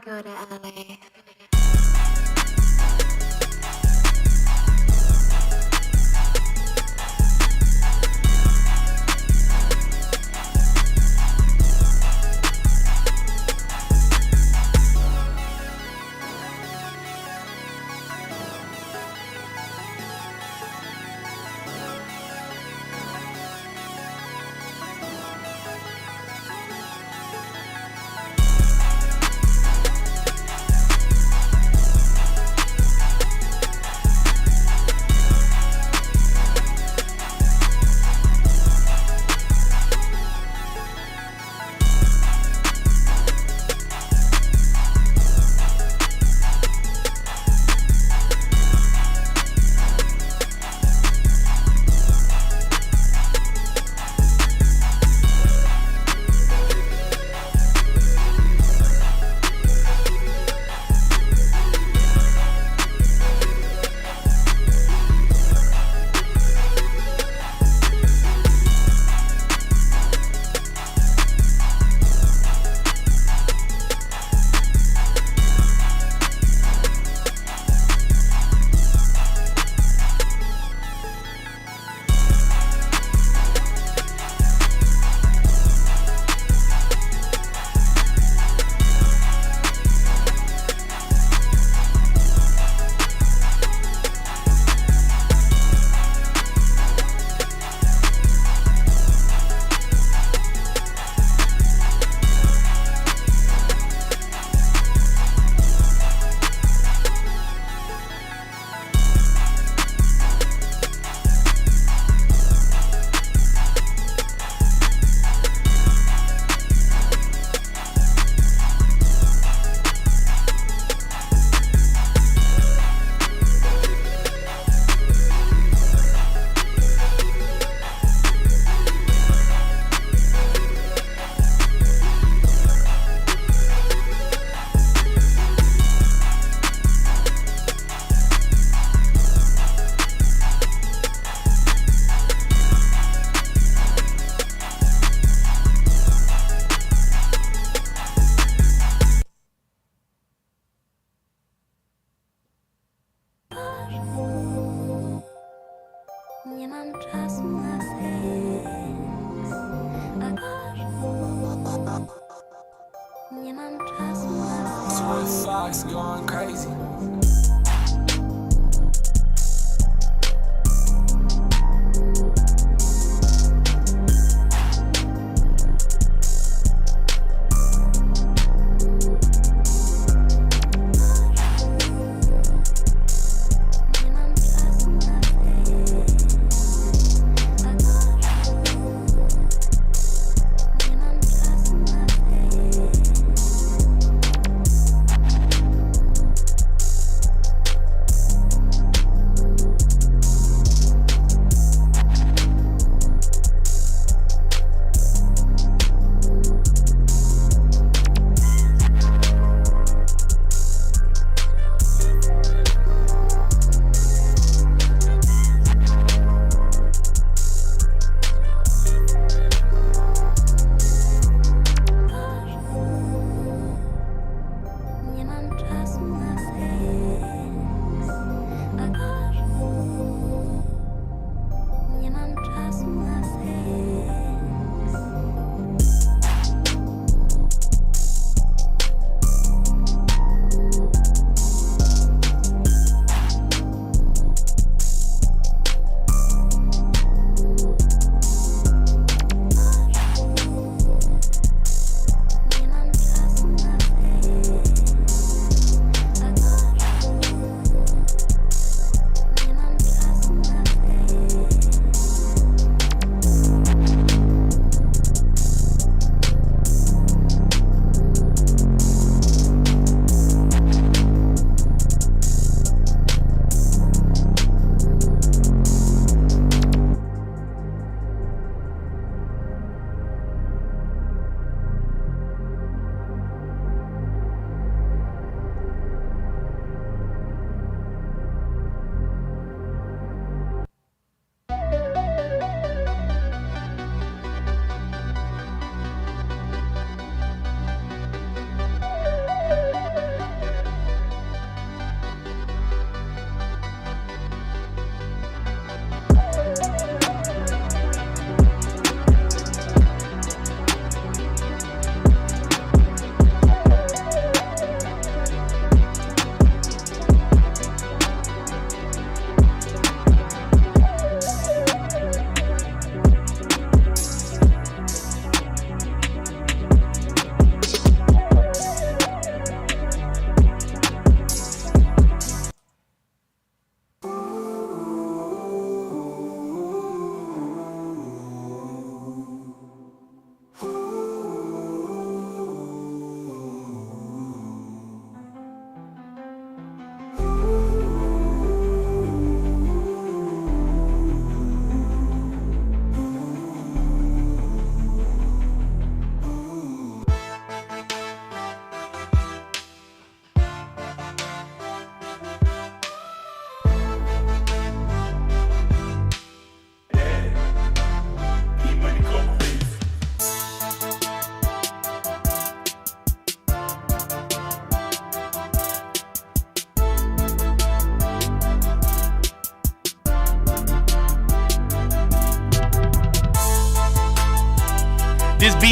go to LA. Nie mam czasu na seks. Nie mam czasu na seks. Swift Fox going crazy.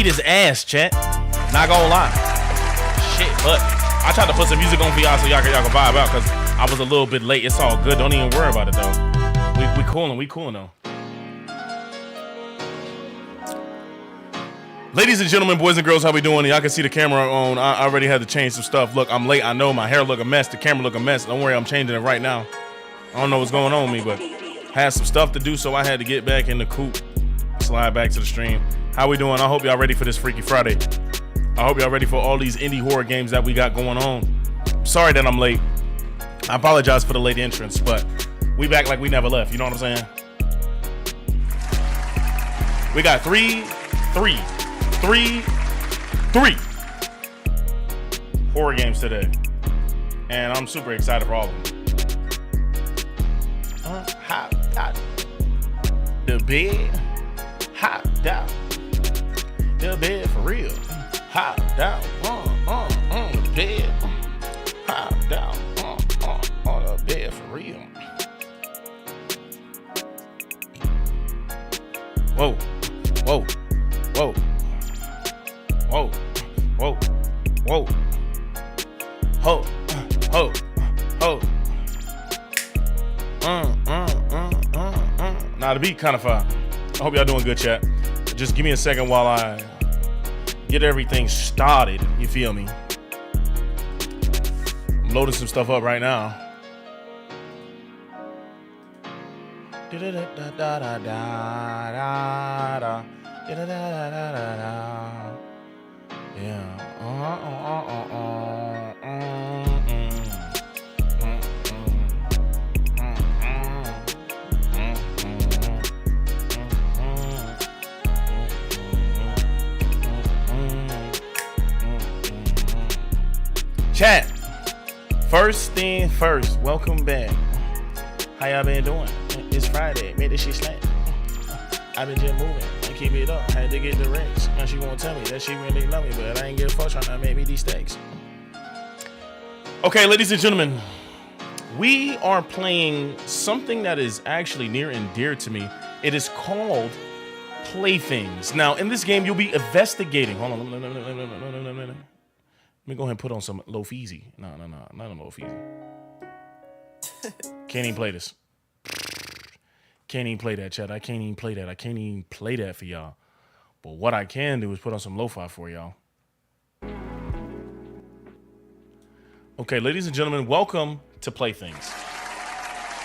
beat is ass, chat. Not gonna lie. Shit, but I tried to put some music on for y'all so y'all can vibe out because I was a little bit late. It's all good. Don't even worry about it though. We coolin' though. Ladies and gentlemen, boys and girls, how we doing? Y'all can see the camera on. I already had to change some stuff. Look, I'm late. I know my hair look a mess. The camera look a mess. Don't worry, I'm changing it right now. I don't know what's going on with me, but had some stuff to do, so I had to get back in the coop, slide back to the stream. How we doing? I hope y'all ready for this Freaky Friday. I hope y'all ready for all these indie horror games that we got going on. Sorry that I'm late. I apologize for the late entrance, but we back like we never left. You know what I'm saying? We got three horror games today, and I'm super excited for all of them. Hot the bed, hot down the bed for real. Hot down on the bed, hot down on the bed for real. Whoa, whoa, whoa. Whoa, whoa, whoa, ho, ho, ho. Now the beat kind of fire. I hope y'all doing good, chat. Just give me a second while I get everything started. You feel me? I'm loading some stuff up right now. Yeah. Chat. First thing first. Welcome back. How y'all been doing? It's Friday. Made this shit slant. I've been just moving. Keep it up, had to get the rings. Now she won't tell me that she really love me, but I ain't give a fuck trying to make me these steaks. Okay, ladies and gentlemen, we are playing something that is actually near and dear to me. It is called Playthings. Now, in this game, you'll be investigating. Hold on, let me go ahead and put on some Lo-Feezy. No, not a Lo-Feezy. Can't even play this. Can't even play that, chat. I can't even play that. I can't even play that for y'all. But what I can do is put on some lo-fi for y'all. Okay, ladies and gentlemen, welcome to Playthings.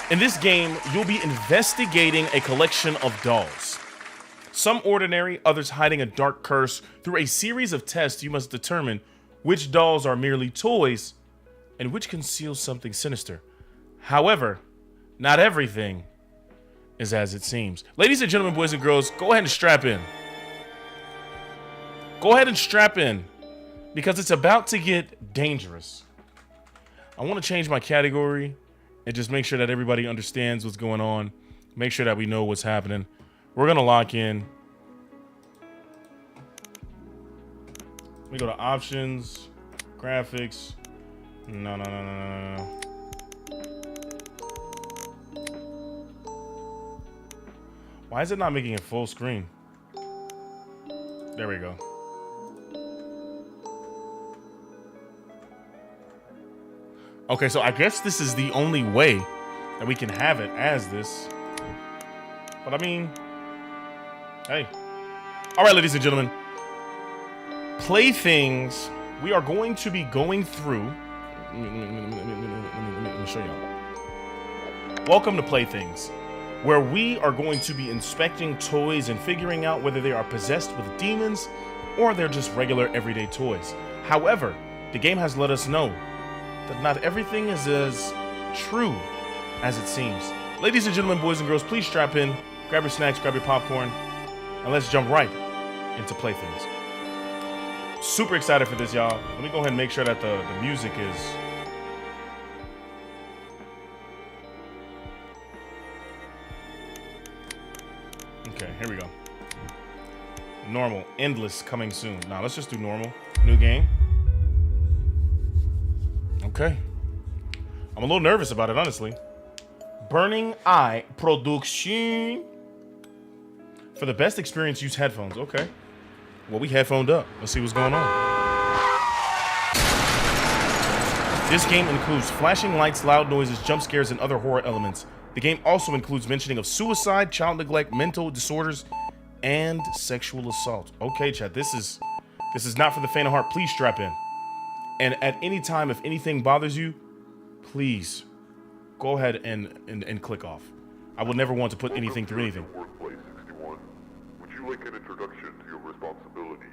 In this game, you'll be investigating a collection of dolls. Some ordinary, others hiding a dark curse. Through a series of tests, you must determine which dolls are merely toys and which conceal something sinister. However, not everything is as it seems. Ladies and gentlemen, boys and girls, go ahead and strap in. Go ahead and strap in because it's about to get dangerous. I want to change my category and just make sure that everybody understands what's going on. Make sure that we know what's happening. We're going to lock in. We go to options, graphics. No. Why is it not making it full screen? There we go. Okay, so I guess this is the only way that we can have it as this. But I mean, hey. All right, ladies and gentlemen. Playthings, we are going to be going through. Let me show y'all. Welcome to Playthings, where we are going to be inspecting toys and figuring out whether they are possessed with demons or they're just regular everyday toys. However, the game has let us know that not everything is as true as it seems. Ladies and gentlemen, boys and girls, please strap in, grab your snacks, grab your popcorn, and let's jump right into Playthings. Super excited for this, y'all. Let me go ahead and make sure that the music is... Okay, here we go. Normal, endless coming soon. Now let's just do normal. New game. Okay. I'm a little nervous about it, honestly. Burning Eye Production. For the best experience, use headphones. Okay. Well, we headphoned up. Let's see what's going on. This game includes flashing lights, loud noises, jump scares, and other horror elements. The game also includes mentioning of suicide, child neglect, mental disorders, and sexual assault. Okay, chat, this is not for the faint of heart. Please strap in. And at any time, if anything bothers you, please go ahead and click off. I will never want to put anything through anything. Workplace 61. Would you like an introduction to your responsibilities?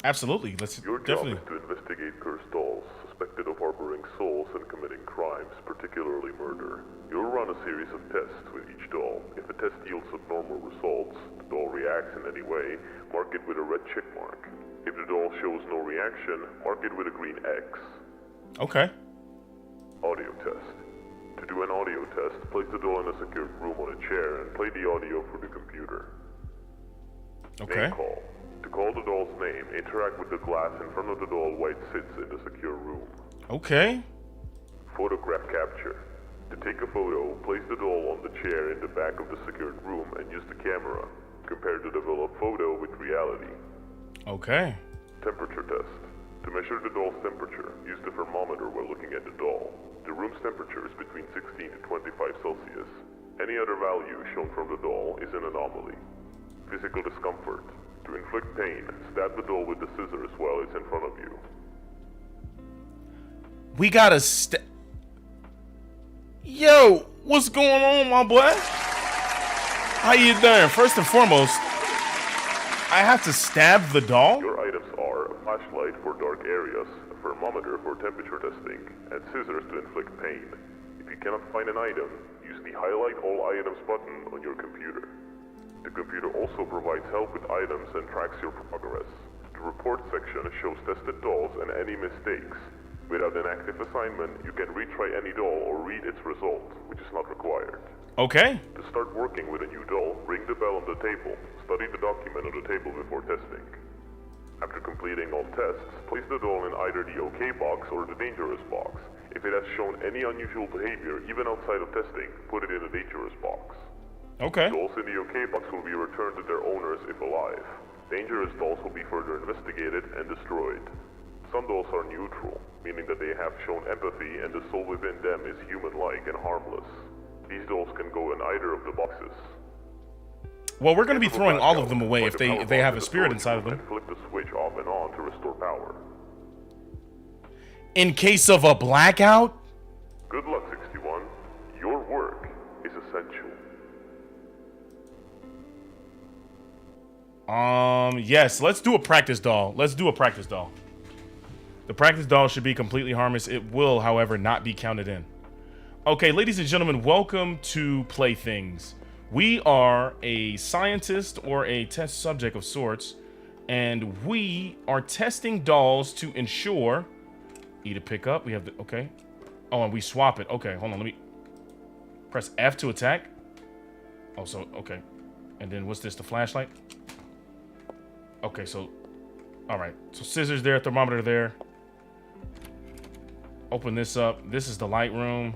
Absolutely. Let's Your definitely. job is to investigate cursed dolls suspected of harboring souls and committing crimes, particularly murder. You'll run a series of tests with each doll. If a test yields abnormal results, the doll reacts in any way, mark it with a red check mark. If the doll shows no reaction, mark it with a green X. Okay. Audio test. To do an audio test, place the doll in a secured room on a chair and play the audio through the computer. Okay. Name call. To call the doll's name, interact with the glass in front of the doll while it sits in the secure room. Okay. Photograph capture. To take a photo, place the doll on the chair in the back of the secured room and use the camera. Compare the developed photo with reality. Okay. Temperature test. To measure the doll's temperature, use the thermometer while looking at the doll. The room's temperature is between 16 to 25 Celsius. Any other value shown from the doll is an anomaly. Physical discomfort. To inflict pain, stab the doll with the scissors while it's in front of you. We gotta Yo, what's going on, my boy? How you doing? First and foremost, I have to stab the doll? Your items are a flashlight for dark areas, a thermometer for temperature testing, and scissors to inflict pain. If you cannot find an item, use the Highlight All Items button on your computer. The computer also provides help with items and tracks your progress. The report section shows tested dolls and any mistakes. Without an active assignment, you can retry any doll or read its result, which is not required. Okay. To start working with a new doll, ring the bell on the table. Study the document on the table before testing. After completing all tests, place the doll in either the OK box or the dangerous box. If it has shown any unusual behavior, even outside of testing, put it in the dangerous box. Okay. Dolls in the OK box will be returned to their owners if alive. Dangerous dolls will be further investigated and destroyed. Some dolls are neutral, meaning that they have shown empathy and the soul within them is human-like and harmless. These dolls can go in either of the boxes. Well, we're going to be throwing all of them away if they have a spirit inside of them. And flip the switch off and on to restore power. In case of a blackout? Good luck, 61. Your work is essential. Yes, let's do a practice doll. Let's do a practice doll. The practice doll should be completely harmless. It will, however, not be counted in. Okay, ladies and gentlemen, welcome to Playthings. We are a scientist or a test subject of sorts, and we are testing dolls to ensure... E to pick up. We have the... Okay. Oh, and we swap it. Okay, hold on. Let me... Press F to attack. Oh, so... Okay. And then what's this? The flashlight? Okay, so... Alright. So scissors there, thermometer there. Open this up. This is the light room.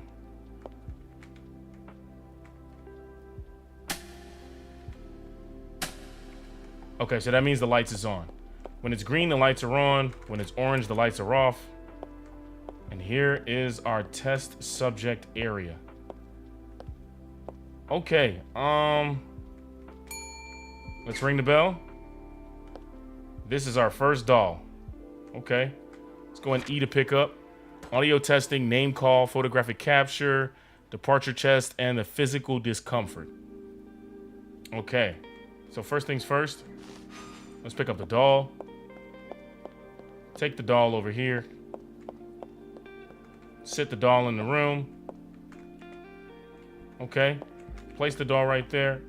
Okay, so that means the lights is on. When it's green, the lights are on. When it's orange, the lights are off. And here is our test subject area. Okay, let's ring the bell. This is our first doll. Okay, let's go and E to pick up. Audio testing, name call, photographic capture, departure chest, and the physical discomfort. Okay, so first things first. Let's pick up the doll. Take the doll over here. Sit the doll in the room. Okay. Place the doll right there.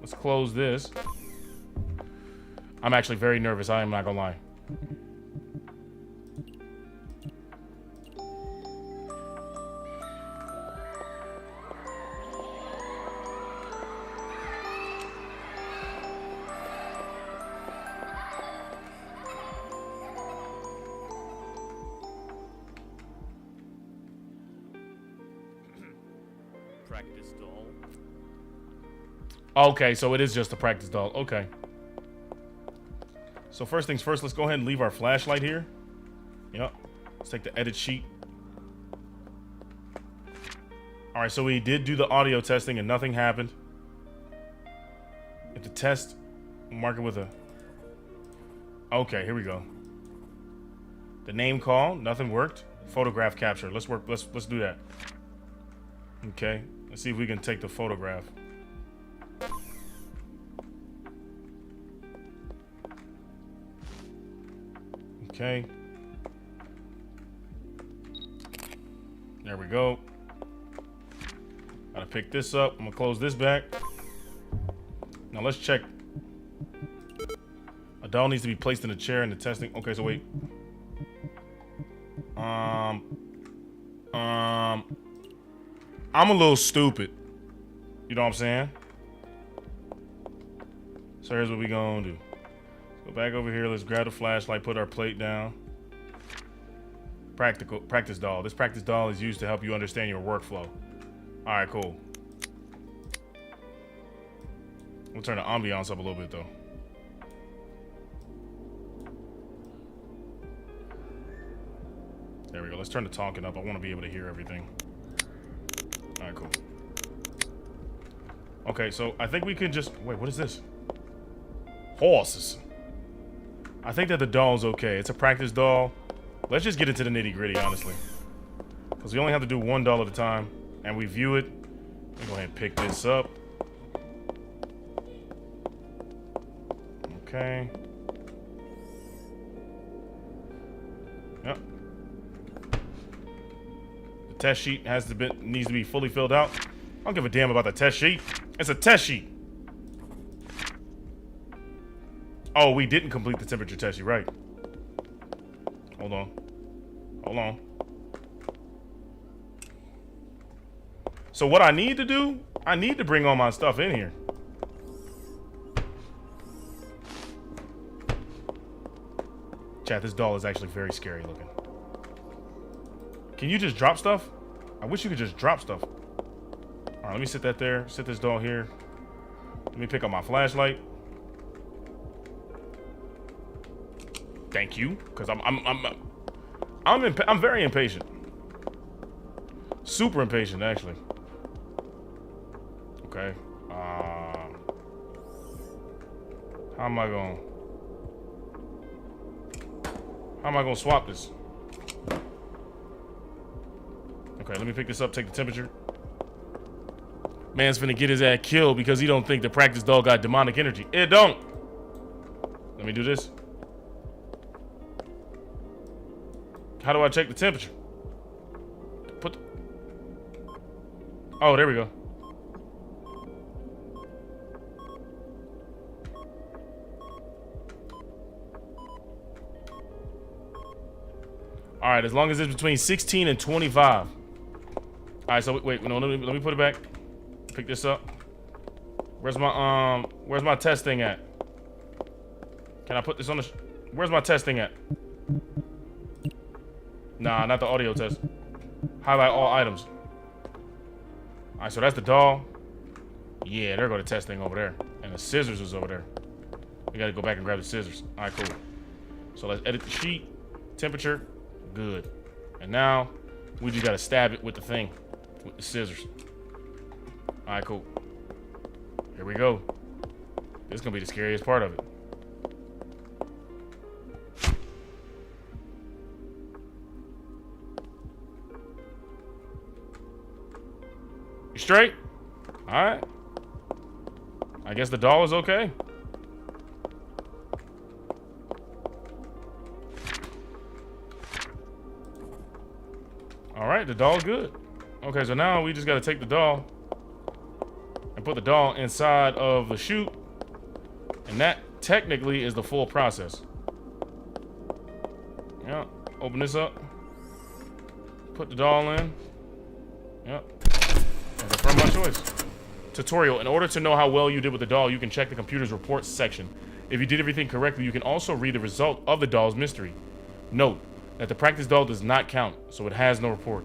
Let's close this. I'm actually very nervous. I am not gonna lie. Practice doll. Okay, so it is just a practice doll. Okay. So first things first, let's go ahead and leave our flashlight here. Yep. Let's take the edit sheet. All right, so we did do the audio testing and nothing happened. If the test, mark it with a... Okay, here we go. The name call, nothing worked. Photograph capture, let's do that. Okay, let's see if we can take the photograph. Okay. There we go. Gotta pick this up. I'm gonna close this back. Now let's check. A doll needs to be placed in a chair in the testing. Okay, so wait. I'm a little stupid. You know what I'm saying? So here's what we gonna do. Let's go back over here. Let's grab the flashlight, put our plate down. Practice doll. This practice doll is used to help you understand your workflow. All right, cool. We'll turn the ambiance up a little bit though. There we go. Let's turn the talking up. I want to be able to hear everything. All right, cool. Okay, so I think we can just... Wait, what is this? Horses. I think that the doll's okay. It's a practice doll. Let's just get into the nitty-gritty, honestly. Because we only have to do one doll at a time. And we view it. Let me go ahead and pick this up. Okay. Yep. The test sheet needs to be fully filled out. I don't give a damn about the test sheet. It's a test sheet. Oh, we didn't complete the temperature test. You're right. Hold on. Hold on. So what I need to do, I need to bring all my stuff in here. Chat, this doll is actually very scary looking. Can you just drop stuff? I wish you could just drop stuff. All right, let me sit that there. Sit this doll here. Let me pick up my flashlight. Thank you, because I'm very impatient. Super impatient, actually. Okay. How am I gonna swap this? Okay, let me pick this up, take the temperature. Man's finna get his ass killed because he don't think the practice doll got demonic energy. It don't. Let me do this. How do I check the temperature? Oh, there we go. All right, as long as it's between 16 and 25. All right, so wait, no, let me put it back. Pick this up. Where's my test thing at? Can I put this on the... Where's my test thing at? Nah, not the audio test. Highlight all items. All right, so that's the doll. Yeah, there go the test thing over there. And the scissors is over there. We gotta go back and grab the scissors. All right, cool. So let's edit the sheet. Temperature. Good. And now we just gotta stab it with the thing, with the scissors. All right, cool. Here we go. This is gonna be the scariest part of it. You straight? All right. I guess the doll is okay. All right, the doll's good. Okay, so now we just got to take the doll and put the doll inside of the chute. And that technically is the full process. Yeah, open this up. Put the doll in. Yep. And confirm my choice. Tutorial. In order to know how well you did with the doll, you can check the computer's reports section. If you did everything correctly, you can also read the result of the doll's mystery. Note that the practice doll does not count, so it has no report.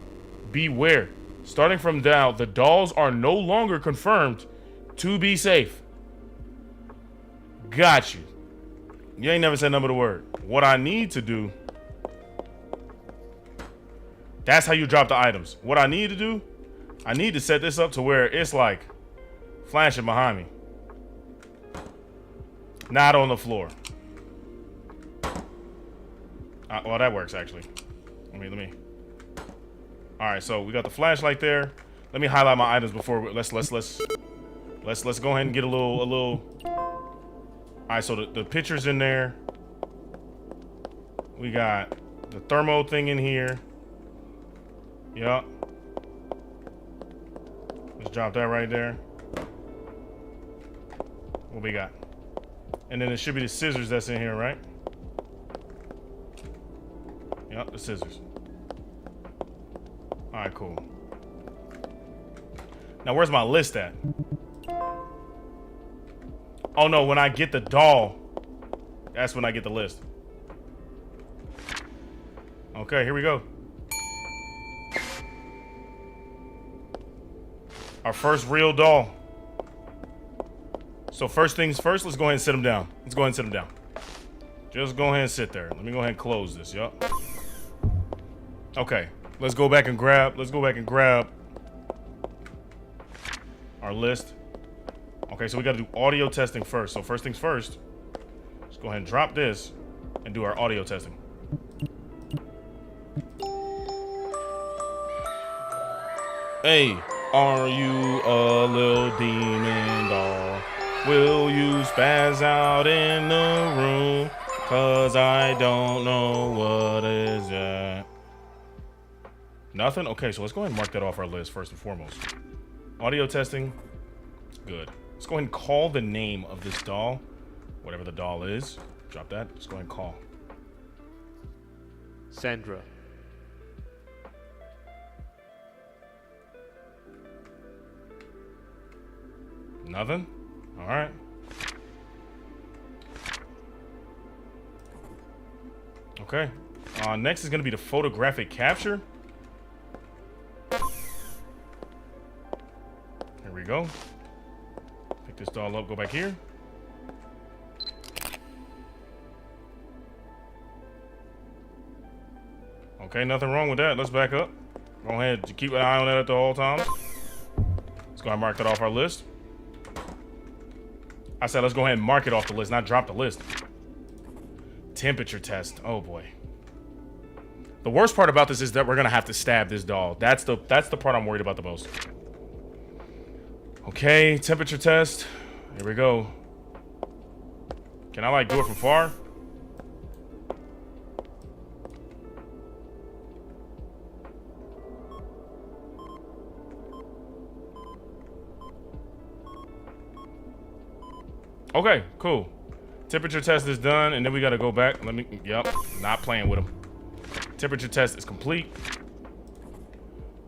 Beware. Starting from now, the dolls are no longer confirmed to be safe. Got you. You ain't never said number the word. What I need to do. That's how you drop the items. What I need to do, I need to set this up to where it's like flashing behind me. Not on the floor. Well, that works actually. Let me. All right, so we got the flashlight there. Let me highlight my items before let's go ahead and get a little. All right, so the picture's in there. We got the thermo thing in here. Yup. Let's drop that right there. What we got? And then it should be the scissors that's in here, right? Yep, the scissors. All right, cool. Now, where's my list at? Oh, no, when I get the doll, that's when I get the list. Okay, here we go. Our first real doll. So first things first, let's go ahead and sit him down. Let's go ahead and sit him down. Just go ahead and sit there. Let me go ahead and close this, yup. Okay, let's go back and grab our list. Okay, so we gotta do audio testing first. So first things first, let's go ahead and drop this and do our audio testing. Hey, are you a little demon doll? Will you spaz out in the room? Cause I don't know what is that. Nothing? Okay, so let's go ahead and mark that off our list first and foremost. Audio testing. Good. Let's go ahead and call the name of this doll. Whatever the doll is. Drop that. Let's go ahead and call. Sandra. Nothing? All right. Okay. Next is going to be the photographic capture. Here we go. Pick this doll up, go back here. Okay, nothing wrong with that. Let's back up. Go ahead, keep an eye on that at the whole time. Let's go ahead and mark that off our list. I said let's go ahead and mark it off the list, not drop the list. Temperature test. Oh boy. The worst part about this is that we're gonna have to stab this doll. That's the part I'm worried about the most. Okay, temperature test. Here we go. Can I like do it from far? Okay, cool. Temperature test is done, and then we gotta go back. Yep, not playing with them. Temperature test is complete.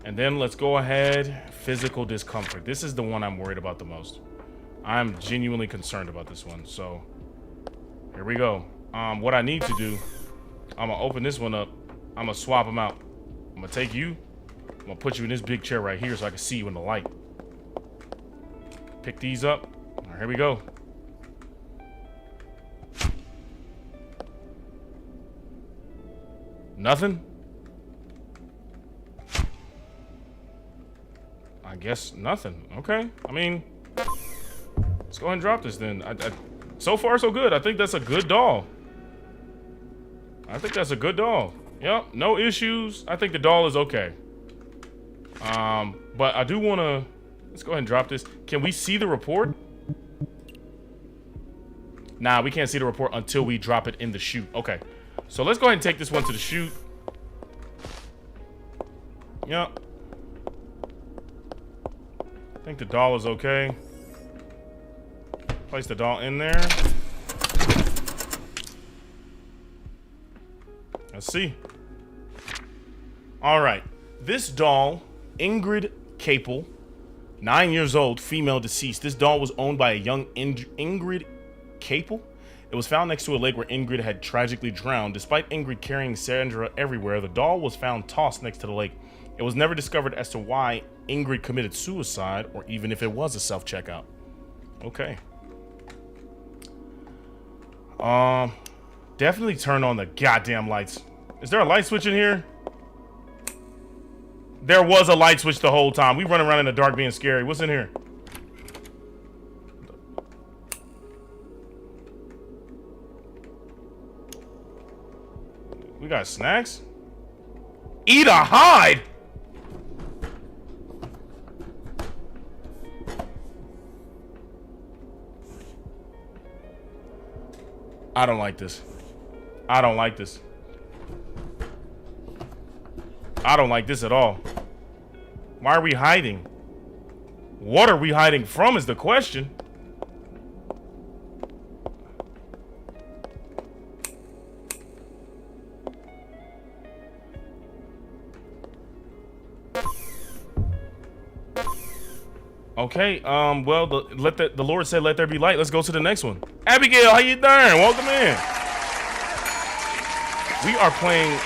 And then let's go ahead. Physical discomfort. This is the one I'm worried about the most. I'm genuinely concerned about this one. So, here we go. What I need to do, I'm gonna open this one up. I'm gonna swap them out. I'm gonna take you. I'm gonna put you in this big chair right here so I can see you in the light. Pick these up. All right, here we go. Nothing? I guess nothing. Okay. I mean, let's go ahead and drop this then. So far, so good. I think that's a good doll. I think that's a good doll. Yep, no issues. I think the doll is okay. But I do want to... Let's go ahead and drop this. Can we see the report? Nah, we can't see the report until we drop it in the chute. Okay. So let's go ahead and take this one to the chute. Yep. I think the doll is okay. Place the doll in there. Let's see. All right. This doll, Ingrid Capel, 9 years old, female deceased. This doll was owned by a young Ingrid Capel. It was found next to a lake where Ingrid had tragically drowned. Despite Ingrid carrying Sandra everywhere, the doll was found tossed next to the lake. It was never discovered as to why Ingrid committed suicide or even if it was a self-checkout. Okay. Definitely turn on the goddamn lights. Is there a light switch in here? There was a light switch the whole time. We run around in the dark being scary. What's in here? We got snacks? Eat a hide! I don't like this. I don't like this. I don't like this at all. Why are we hiding? What are we hiding from is the question. Okay, well, the Lord said, "Let there be light." Let's go to the next one. Abigail, how you doing? Welcome in. We are playing.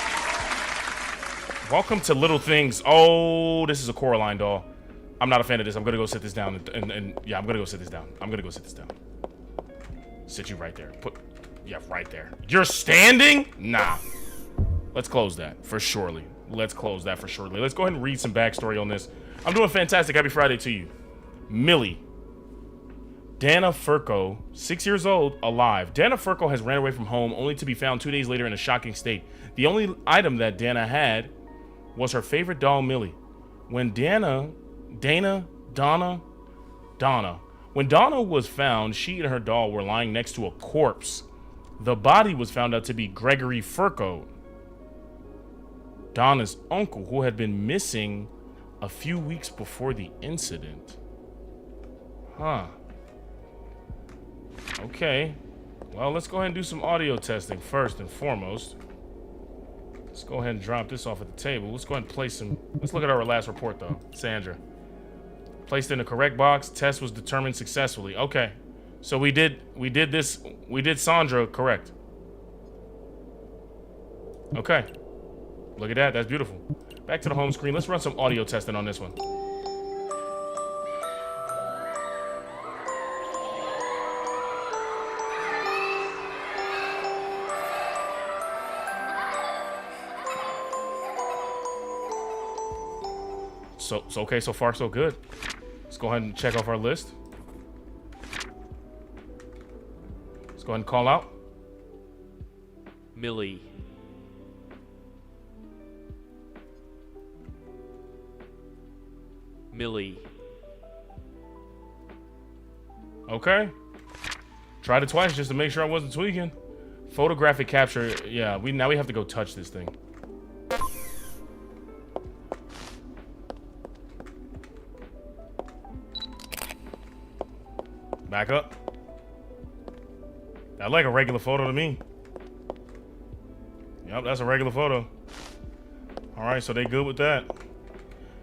Welcome to Little Things. Oh, this is a Coraline doll. I'm not a fan of this. I'm gonna go sit this down, and yeah, I'm gonna go sit this down. I'm gonna go sit this down. Sit you right there. Yeah, right there. You're standing? Nah. Let's close that for surely. Let's close that for surely. Let's go ahead and read some backstory on this. I'm doing fantastic. Happy Friday to you. Millie. Dana Furco, 6 years old, alive. Dana Furco has ran away from home only to be found 2 days later in a shocking state. The only item that Dana had was her favorite doll, Millie. When Donna was found, she and her doll were lying next to a corpse. The body was found out to be Gregory Furco, Donna's uncle, who had been missing a few weeks before the incident. Huh. Okay. Well, let's go ahead and do some audio testing first and foremost. Let's go ahead and drop this off at the table. Let's go ahead and place some. Let's look at our last report, though. Sandra. Placed in the correct box. Test was determined successfully. Okay. So we did Sandra correct. Okay. Look at that. That's beautiful. Back to the home screen. Let's run some audio testing on this one. So okay, so far so good. Let's go ahead and check off our list. Let's go ahead and call out. Millie. Millie. Okay. Tried it twice just to make sure I wasn't tweaking. Photographic capture. Yeah, now we have to go touch this thing. Back up. That's like a regular photo to me. Yep, that's a regular photo. All right, so they good with that.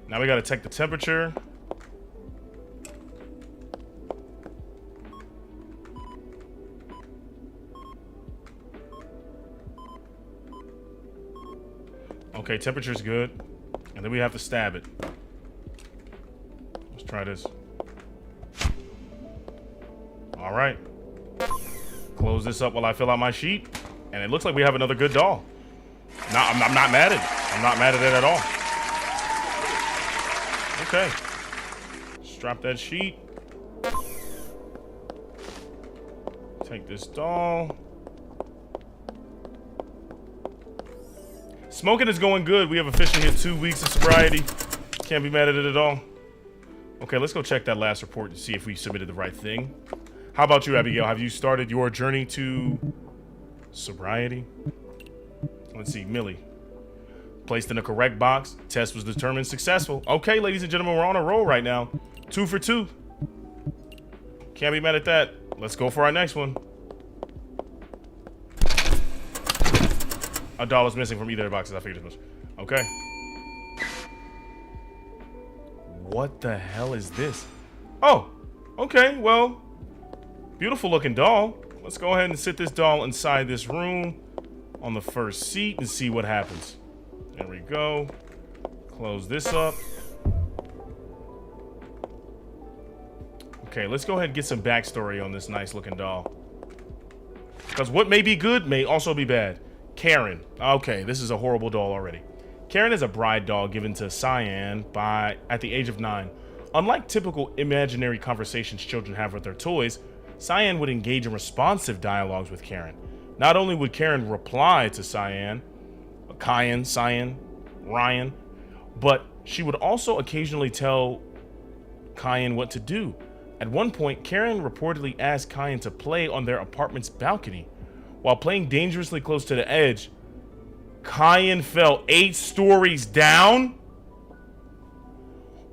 Now we got to check the temperature. Okay, temperature's good. And then we have to stab it. Let's try this. All right. Close this up while I fill out my sheet. And it looks like we have another good doll. No, I'm not mad at it. I'm not mad at it at all. Okay. Strap that sheet. Take this doll. Smoking is going good. We have officially hit 2 weeks of sobriety. Can't be mad at it at all. Okay, let's go check that last report and see if we submitted the right thing. How about you, Abigail? Have you started your journey to sobriety? Let's see, Millie. Placed in the correct box. Test was determined successful. Okay, ladies and gentlemen, we're on a roll right now. 2 for 2. Can't be mad at that. Let's go for our next one. A dollar's missing from either of the boxes. I figured it was. Okay. What the hell is this? Oh, okay, well, beautiful looking doll. Let's go ahead and sit this doll inside this room on the first seat and see what happens. There we go. Close this up. Okay, let's go ahead and get some backstory on this nice looking doll. Because what may be good may also be bad. Karen. Okay, this is a horrible doll already. Karen is a bride doll given to Cyan at the age of 9. Unlike typical imaginary conversations children have with their toys, Cyan would engage in responsive dialogues with Karen. Not only would Karen reply to Cyan, Ryan, but she would also occasionally tell Cyan what to do. At one point, Karen reportedly asked Cyan to play on their apartment's balcony. While playing dangerously close to the edge, Cyan fell 8 stories down?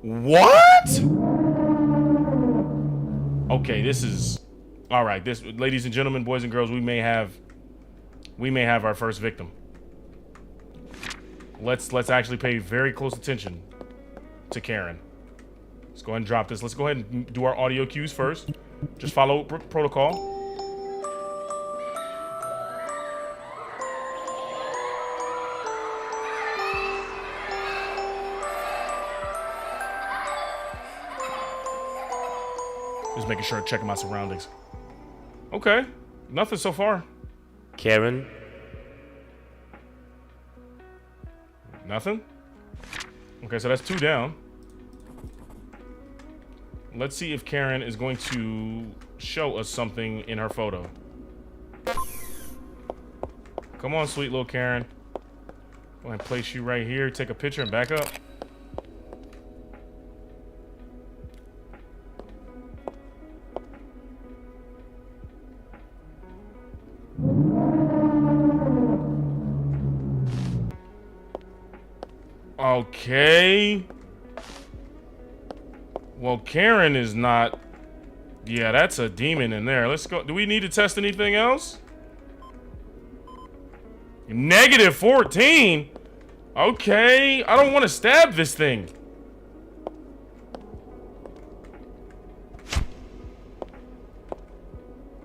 What? Okay, this is... Alright, this, ladies and gentlemen, boys and girls, we may have our first victim. Let's actually pay very close attention to Karen. Let's go ahead and drop this. Let's go ahead and do our audio cues first. Just follow protocol. Just making sure, checking my surroundings. Okay, nothing so far. Karen. Nothing? Okay, so that's 2 down. Let's see if Karen is going to show us something in her photo. Come on, sweet little Karen. Go ahead and place you right here. Take a picture and back up. Okay. Well, Karen is not... Yeah, that's a demon in there. Let's go. Do we need to test anything else? -14? Okay. I don't want to stab this thing.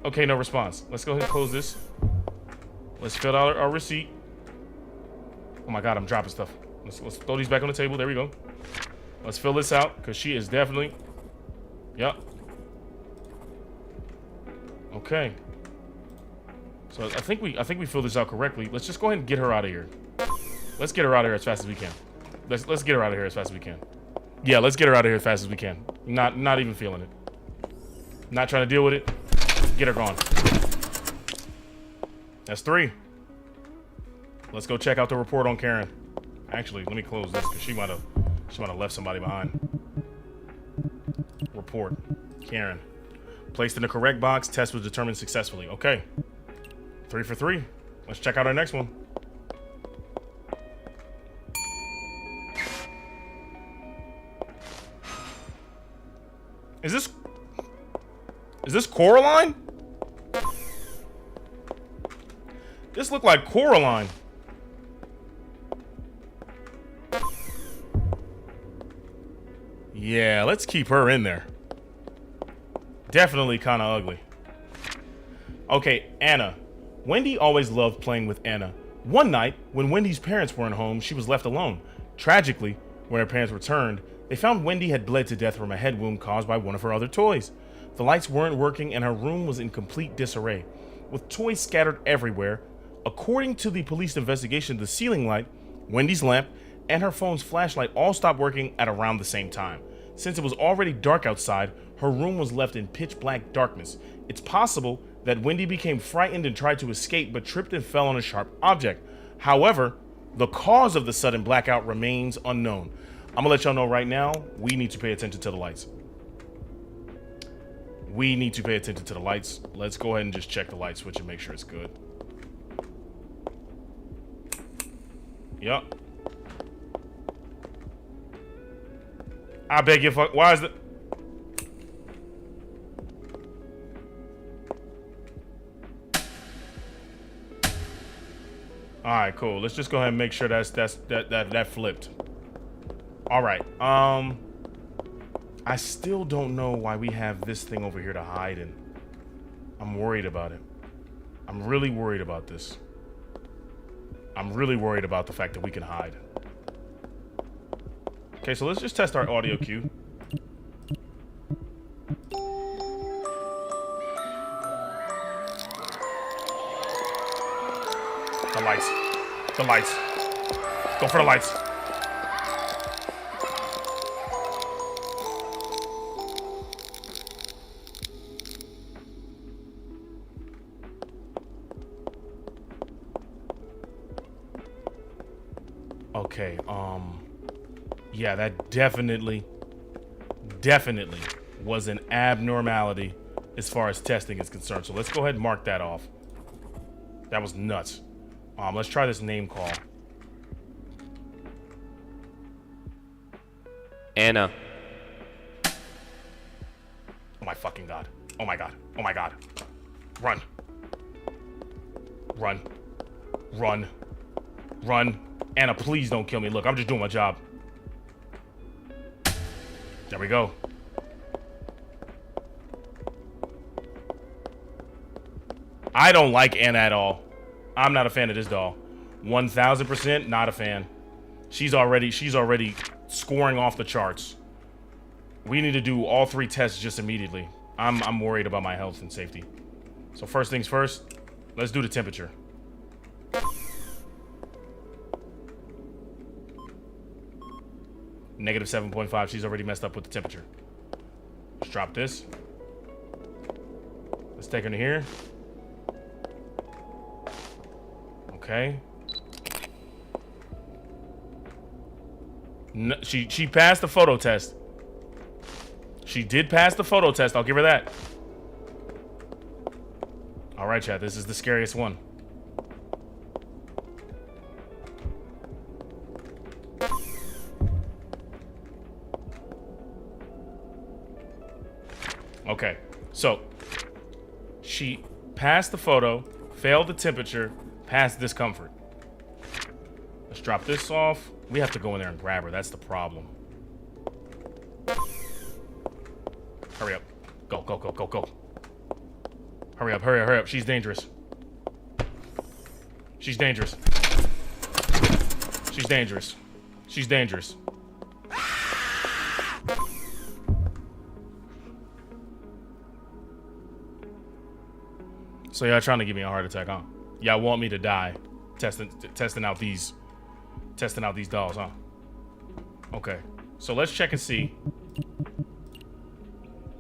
Okay, no response. Let's go ahead and close this. Let's fill out our receipt. Oh my god, I'm dropping stuff. Let's throw these back on the table. There we go. Let's fill this out, because she is definitely... Yep. Okay. So I think we filled this out correctly. Let's just go ahead and get her out of here. Let's get her out of here as fast as we can. Let's get her out of here as fast as we can. Yeah, let's get her out of here as fast as we can. Not even feeling it. Not trying to deal with it. Get her gone. That's 3. Let's go check out the report on Karen. Actually, let me close this because she might have left somebody behind. Report. Karen. Placed in the correct box. Test was determined successfully. Okay. 3 for 3. Let's check out our next one. Is this Coraline? This look like Coraline. Yeah, let's keep her in there. Definitely kind of ugly. Okay, Anna. Wendy always loved playing with Anna. One night, when Wendy's parents weren't home, she was left alone. Tragically, when her parents returned, they found Wendy had bled to death from a head wound caused by one of her other toys. The lights weren't working and her room was in complete disarray, with toys scattered everywhere. According to the police investigation, the ceiling light, Wendy's lamp, and her phone's flashlight all stopped working at around the same time. Since it was already dark outside, her room was left in pitch black darkness. It's possible that Wendy became frightened and tried to escape but tripped and fell on a sharp object. However, the cause of the sudden blackout remains unknown. I'm gonna let y'all know right now, we need to pay attention to the lights. We need to pay attention to the lights. Let's go ahead and just check the light switch and make sure it's good. Yup. I beg your fuck. Why is it? All right, cool. Let's just go ahead and make sure that flipped. All right. I still don't know why we have this thing over here to hide in. I'm worried about it. I'm really worried about this. I'm really worried about the fact that we can hide. Okay, so let's just test our audio cue. The lights. Go for the lights. Okay, yeah, that definitely was an abnormality as far as testing is concerned. So let's go ahead and mark that off. That was nuts. Let's try this name call. Anna. Oh my fucking god. Oh my god. Oh my god. Run. Run. Run. Run. Anna, please don't kill me. Look, I'm just doing my job. There we go. I don't like Anna at all. I'm not a fan of this doll. 1000% not a fan. She's already scoring off the charts. We need to do all 3 tests just immediately. I'm worried about my health and safety. So first things first, let's do the temperature. Negative 7.5. She's already messed up with the temperature. Let's drop this. Let's take her to here. Okay. No, she passed the photo test. She did pass the photo test. I'll give her that. All right, chat. This is the scariest one. Okay, so she passed the photo, failed the temperature, passed discomfort. Let's drop this off. We have to go in there and grab her. That's the problem. Hurry up. Go, go, go, go, go. Hurry up, hurry up, hurry up. She's dangerous. She's dangerous. She's dangerous. She's dangerous. So y'all trying to give me a heart attack, huh? Y'all want me to die testing out these dolls, huh? Okay. So let's check and see.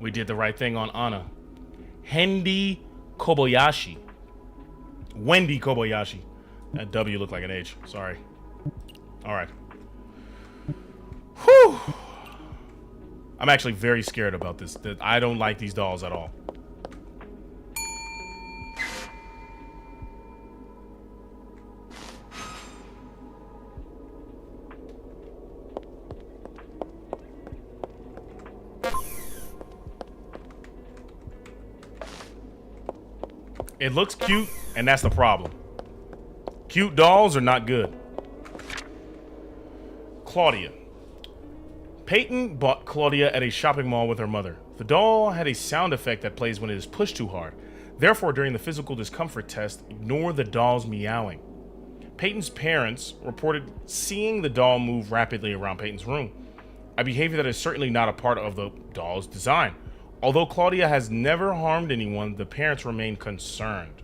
We did the right thing on Anna. Hendi Kobayashi. Wendy Kobayashi. That W looked like an H. Sorry. All right. Whew. I'm actually very scared about this. I don't like these dolls at all. It looks cute, and that's the problem. Cute dolls are not good. Claudia. Peyton bought Claudia at a shopping mall with her mother. The doll had a sound effect that plays when it is pushed too hard. Therefore, during the physical discomfort test, ignore the doll's meowing. Peyton's parents reported seeing the doll move rapidly around Peyton's room, a behavior that is certainly not a part of the doll's design. Although Claudia has never harmed anyone, the parents remain concerned.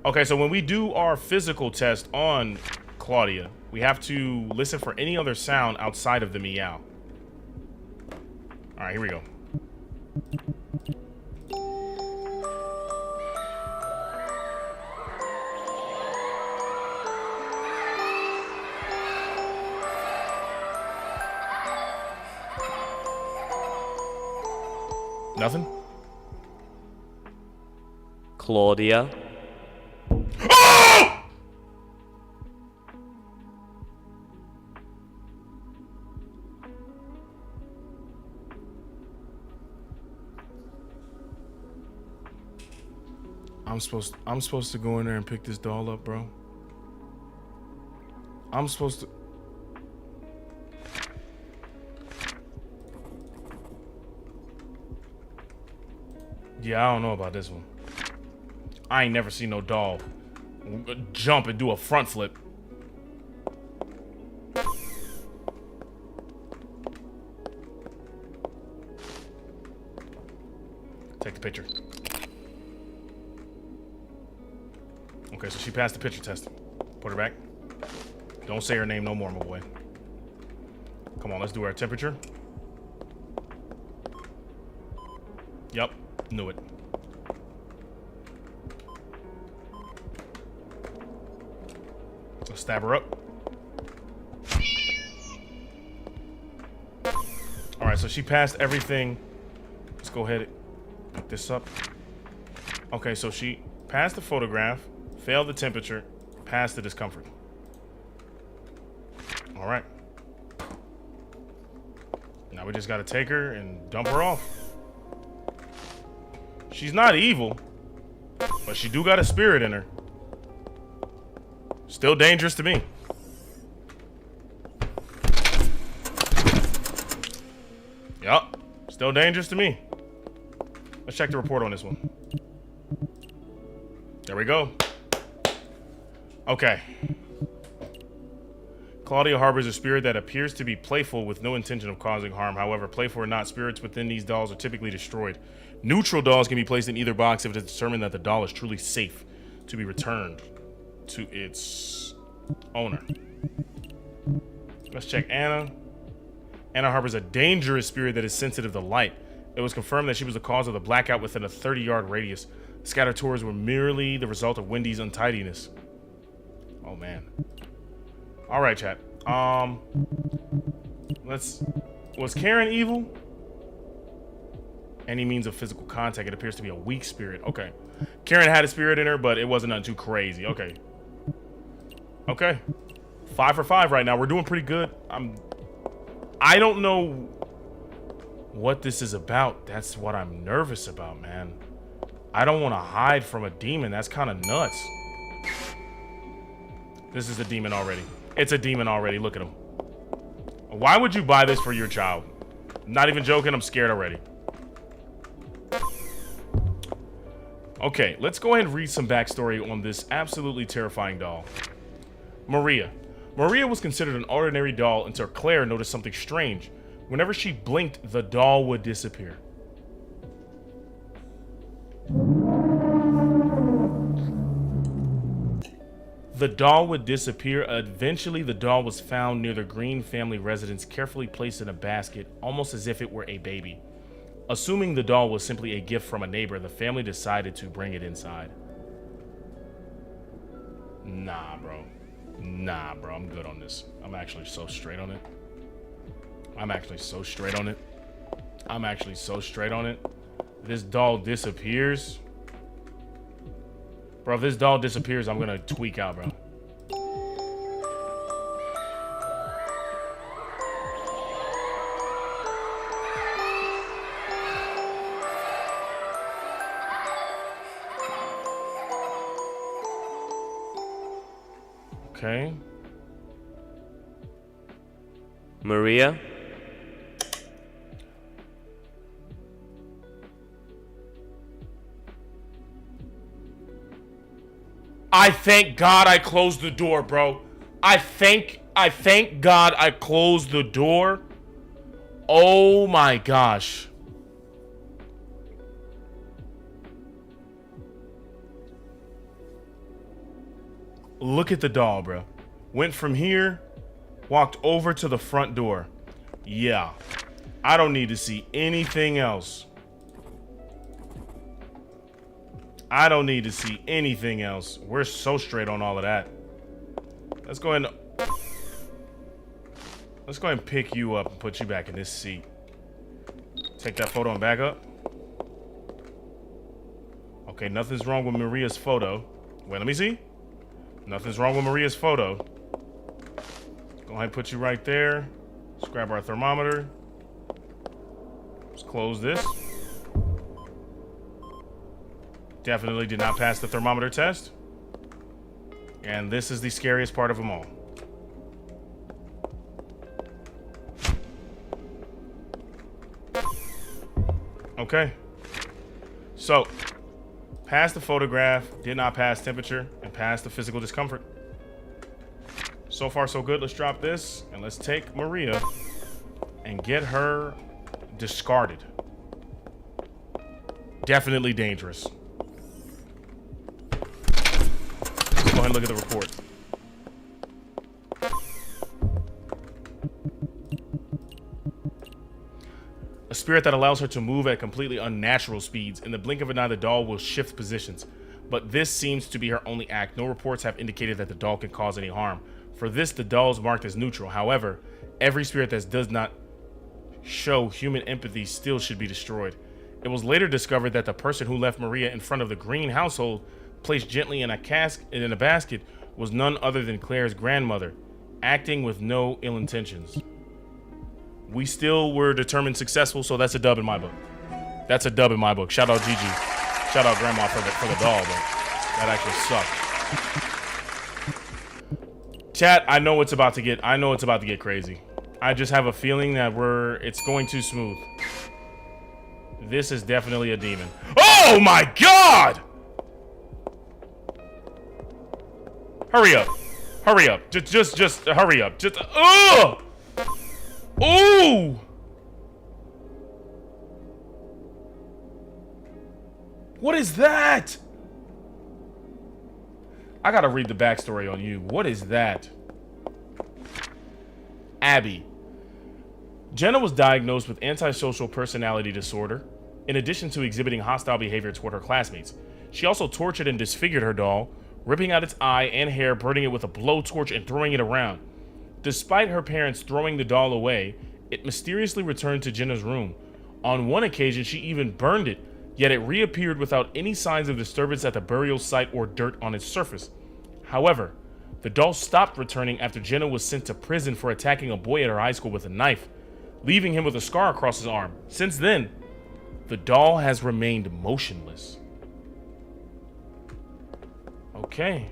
Okay, so when we do our physical test on Claudia, we have to listen for any other sound outside of the meow. All right, here we go. Nothing? Claudia. Oh! I'm supposed to go in there and pick this doll up, bro. I'm supposed to. Yeah, I don't know about this one. I ain't never seen no doll jump and do a front flip. Take the picture. Okay, so she passed the picture test. Put her back. Don't say her name no more, my boy. Come on, let's do our temperature. Yep, knew it. Let's stab her up. Alright, so she passed everything. Let's go ahead and pick this up. Okay, so she passed the photograph, failed the temperature, passed the discomfort. Alright. Now we just gotta take her and dump her off. She's not evil, but she do got a spirit in her. Still dangerous to me. Yup, still dangerous to me. Let's check the report on this one. There we go. Okay. Claudia harbors a spirit that appears to be playful with no intention of causing harm. However, playful or not, spirits within these dolls are typically destroyed. Neutral dolls can be placed in either box if it is determined that the doll is truly safe to be returned to its owner. Let's check Anna. Anna harbors a dangerous spirit that is sensitive to light. It was confirmed that she was the cause of the blackout within a 30-yard radius. Scattered tours were merely the result of Wendy's untidiness. Oh, man. All right, chat. Was Karen evil? Any means of physical contact. It appears to be a weak spirit. Okay. Karen had a spirit in her, but it wasn't nothing too crazy. Okay. Okay. 5 for 5 right now. We're doing pretty good. I don't know what this is about. That's what I'm nervous about, man. I don't want to hide from a demon. That's kind of nuts. This is a demon already. It's a demon already. Look at him. Why would you buy this for your child? Not even joking. I'm scared already. Okay, let's go ahead and read some backstory on this absolutely terrifying doll. Maria. Maria was considered an ordinary doll until Claire noticed something strange. Whenever she blinked, the doll would disappear. The doll would disappear. Eventually, the doll was found near the Green family residence, carefully placed in a basket, almost as if it were a baby. Assuming the doll was simply a gift from a neighbor, the family decided to bring it inside. Nah, bro. Nah, bro. I'm good on this. I'm actually so straight on it. I'm actually so straight on it. I'm actually so straight on it. This doll disappears. Bro, if this doll disappears, I'm gonna tweak out, bro. Okay. Maria. I thank God I closed the door, bro. I thank God I closed the door. Oh my gosh. Look at the doll, bro. Went from here, walked over to the front door. Yeah. I don't need to see anything else. I don't need to see anything else. We're so straight on all of that. Let's go ahead and pick you up and put you back in this seat. Take that photo and back up. Okay, nothing's wrong with Maria's photo. Wait, let me see. Nothing's wrong with Maria's photo. Go ahead and put you right there. Let's grab our thermometer. Let's close this. Definitely did not pass the thermometer test. And this is the scariest part of them all. Okay. So, passed the photograph, did not pass temperature, and passed the physical discomfort. So far, so good. Let's drop this, and let's take Maria and get her discarded. Definitely dangerous. Go ahead and look at the report. A spirit that allows her to move at completely unnatural speeds. In the blink of an eye, the doll will shift positions. But this seems to be her only act. No reports have indicated that the doll can cause any harm. For this, the doll is marked as neutral. However, every spirit that does not show human empathy still should be destroyed. It was later discovered that the person who left Maria in front of the Green household, placed gently in a basket, was none other than Claire's grandmother, acting with no ill intentions. We still were determined successful, so that's a dub in my book. That's a dub in my book. Shout out Gigi. Shout out Grandma for the doll, but that actually sucked. Chat, I know it's about to get crazy. I just have a feeling that it's going too smooth. This is definitely a demon. Oh my god! Hurry up. Hurry up. Just hurry up. Just ugh! Ooh! What is that? I gotta read the backstory on you. What is that? Abby. Jenna was diagnosed with antisocial personality disorder, in addition to exhibiting hostile behavior toward her classmates. She also tortured and disfigured her doll, ripping out its eye and hair, burning it with a blowtorch, and throwing it around. Despite her parents throwing the doll away, it mysteriously returned to Jenna's room. On one occasion, she even burned it, yet it reappeared without any signs of disturbance at the burial site or dirt on its surface. However, the doll stopped returning after Jenna was sent to prison for attacking a boy at her high school with a knife, leaving him with a scar across his arm. Since then, the doll has remained motionless. Okay.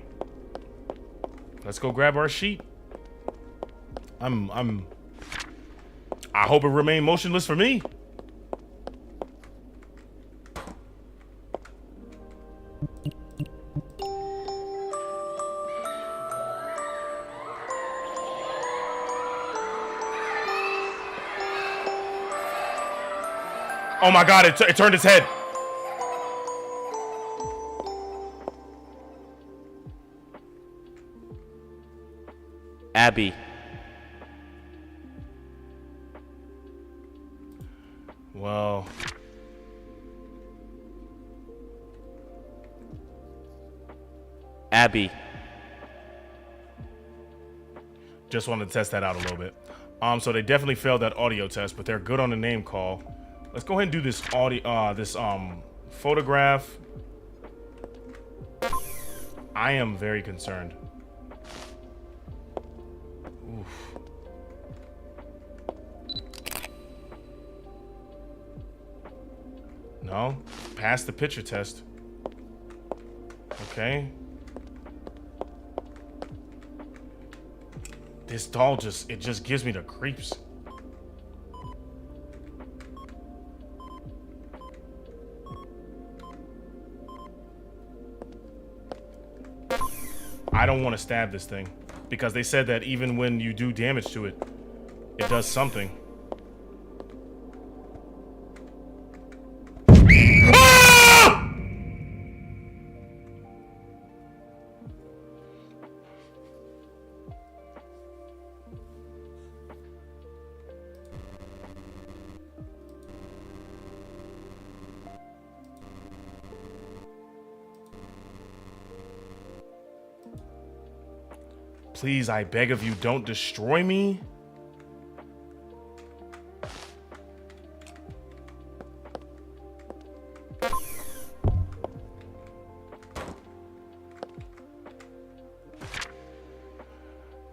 Let's go grab our sheet. I hope it remained motionless for me. Oh my god, it turned its head. Abby. Well, Abby. just wanted to test that out a little bit. So they definitely failed that audio test, but they're good on the name call. Let's go ahead and do this photograph. I am very concerned. Oof. No, pass the picture test. Okay. This doll it just gives me the creeps. I don't want to stab this thing because they said that even when you do damage to it, it does something. Ah! Please, I beg of you, don't destroy me.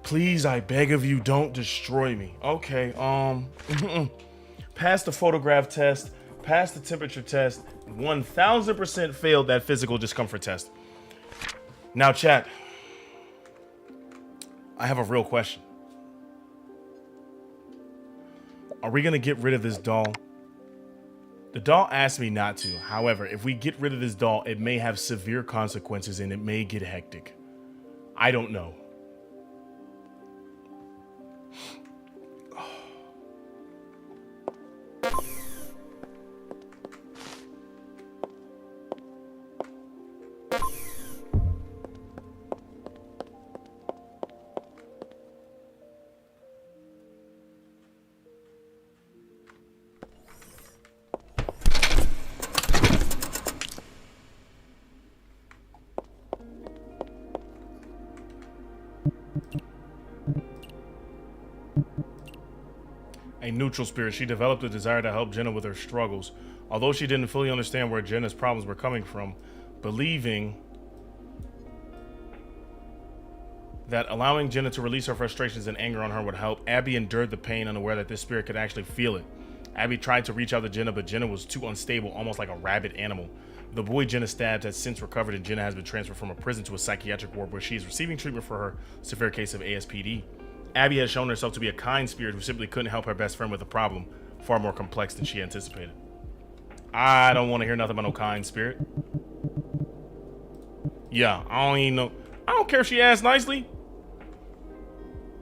Please, I beg of you, don't destroy me. Okay, pass the photograph test, pass the temperature test, 1000% failed that physical discomfort test. Now, chat, I have a real question. Are we gonna get rid of this doll? The doll asked me not to. However, if we get rid of this doll, it may have severe consequences and it may get hectic. I don't know. A neutral spirit, she developed a desire to help Jenna with her struggles. Although she didn't fully understand where Jenna's problems were coming from, believing that allowing Jenna to release her frustrations and anger on her would help, Abby endured the pain, unaware that this spirit could actually feel it. Abby tried to reach out to Jenna, but Jenna was too unstable, almost like a rabid animal. The boy Jenna stabbed has since recovered, and Jenna has been transferred from a prison to a psychiatric ward where she is receiving treatment for her severe case of ASPD. Abby has shown herself to be a kind spirit who simply couldn't help her best friend with a problem far more complex than she anticipated. I don't want to hear nothing about no kind spirit. Yeah, I don't even know. I don't care if she asked nicely.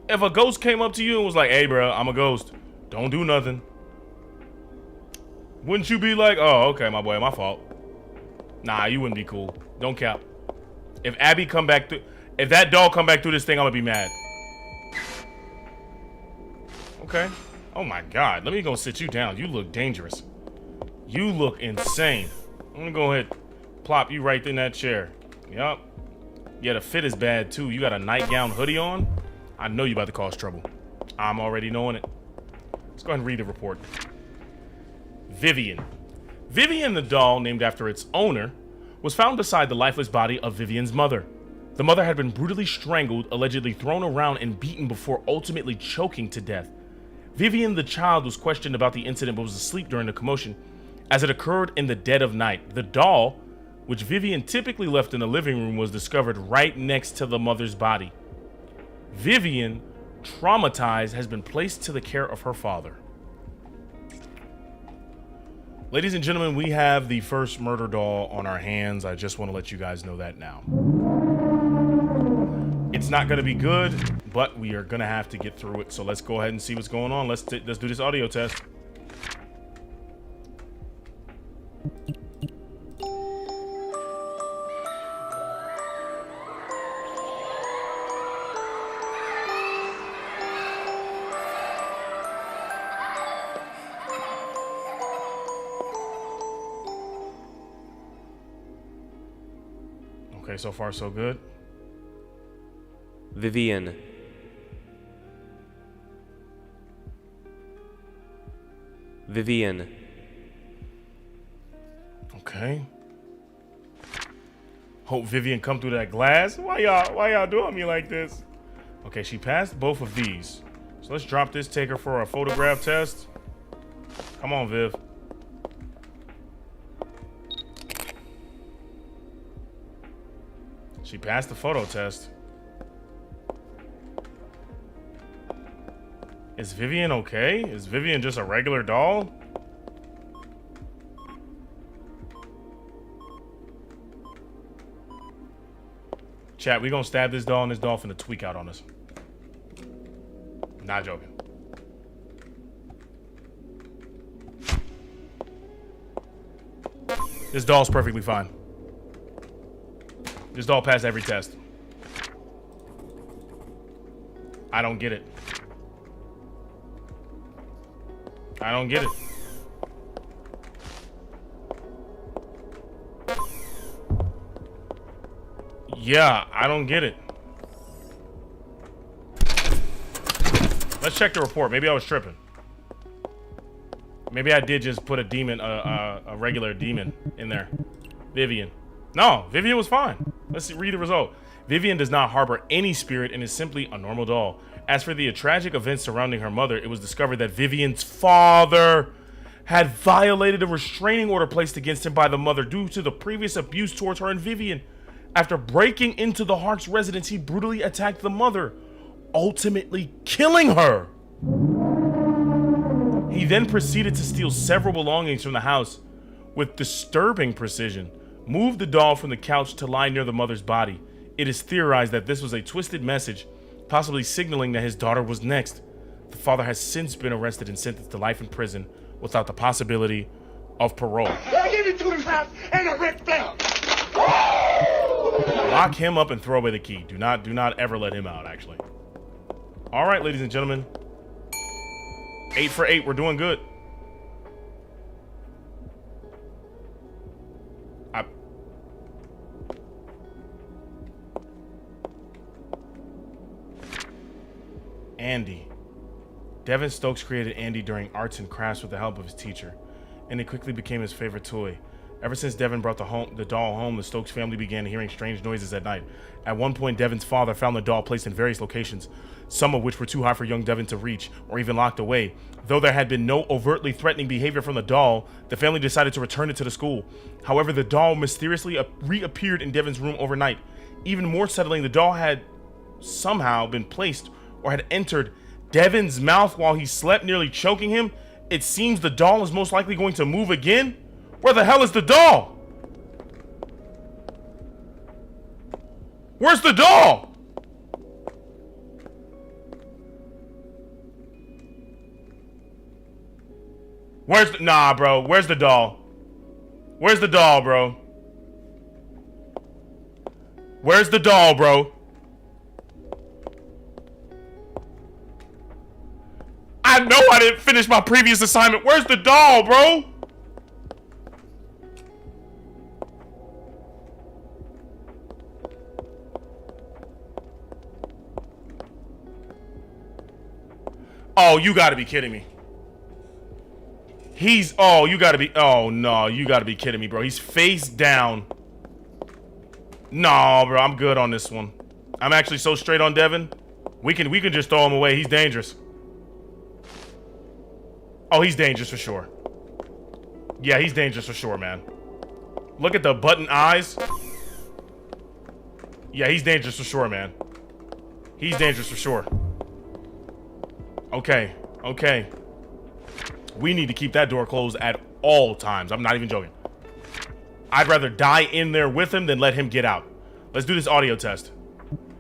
If a ghost came up to you and was like, hey, bro, I'm a ghost. Don't do nothing. Wouldn't you be like, oh, okay, my boy, my fault. Nah, you wouldn't be cool. Don't cap. If Abby come back through, if that dog come back through this thing, I'm gonna be mad. Okay. Oh my God. Let me go sit you down. You look dangerous. You look insane. I'm gonna go ahead, plop you right in that chair. Yup. Yeah, the fit is bad too. You got a nightgown hoodie on. I know you about to cause trouble. I'm already knowing it. Let's go ahead and read the report. Vivian. Vivian, the doll, named after its owner, was found beside the lifeless body of Vivian's mother. The mother had been brutally strangled, allegedly thrown around and beaten before ultimately choking to death. Vivian, the child, was questioned about the incident but was asleep during the commotion, as it occurred in the dead of night. The doll, which Vivian typically left in the living room, was discovered right next to the mother's body. Vivian, traumatized, has been placed to the care of her father. Ladies and gentlemen, we have the first murder doll on our hands. I just want to let you guys know that now. It's not going to be good, but we are going to have to get through it. So let's go ahead and see what's going on. Let's do this audio test. Okay, so far so good. Vivian. Vivian. Okay. Hope Vivian come through that glass. Why y'all doing me like this? Okay, she passed both of these. So let's drop this, take her for a photograph test. Come on, Viv. She passed the photo test. Is Vivian okay? Is Vivian just a regular doll? Chat, we gonna stab this doll and this doll finna tweak out on us. Not joking. This doll's perfectly fine. This doll passed every test. I don't get it. I don't get it. Yeah, I don't get it. Let's check the report. Maybe I was tripping. Maybe I did just put a demon, a regular demon in there. Vivian. No, Vivian was fine. Let's read the result. Vivian does not harbor any spirit and is simply a normal doll. As for the tragic events surrounding her mother, it was discovered that Vivian's father had violated a restraining order placed against him by the mother due to the previous abuse towards her and Vivian. After breaking into the Hart's residence, he brutally attacked the mother, ultimately killing her. He then proceeded to steal several belongings from the house with disturbing precision, moved the doll from the couch to lie near the mother's body. It is theorized that this was a twisted message, possibly signaling that his daughter was next. The father has since been arrested and sentenced to life in prison without the possibility of parole. Give me to this house and a red flag. Lock him up and throw away the key. Do not ever let him out, actually. All right, ladies and gentlemen. 8 for 8. We're doing good. Andy. Devin Stokes created Andy during arts and crafts with the help of his teacher, and it quickly became his favorite toy. Ever since Devin brought the doll home, the Stokes family began hearing strange noises at night. At one point, Devin's father found the doll placed in various locations, some of which were too high for young Devin to reach, or even locked away. Though there had been no overtly threatening behavior from the doll, the family decided to return it to the school. However, the doll mysteriously reappeared in Devin's room overnight. Even more settling, the doll had somehow been placed or had entered Devin's mouth while he slept, nearly choking him. It seems the doll is most likely going to move again. Where the hell is the doll? Where's the doll? Nah, bro. Where's the doll? Where's the doll, bro? Where's the doll, bro? I know I didn't finish my previous assignment. Where's the doll, bro? Oh, you gotta be kidding me. Oh, you gotta be, oh no, you gotta be kidding me, bro. He's face down. No, bro, I'm good on this one. I'm actually so straight on Devin. We can just throw him away. He's dangerous. Oh, he's dangerous for sure. Yeah, he's dangerous for sure, man. Look at the button eyes. Yeah, he's dangerous for sure, man. He's dangerous for sure. Okay, okay. We need to keep that door closed at all times. I'm not even joking. I'd rather die in there with him than let him get out. Let's do this audio test.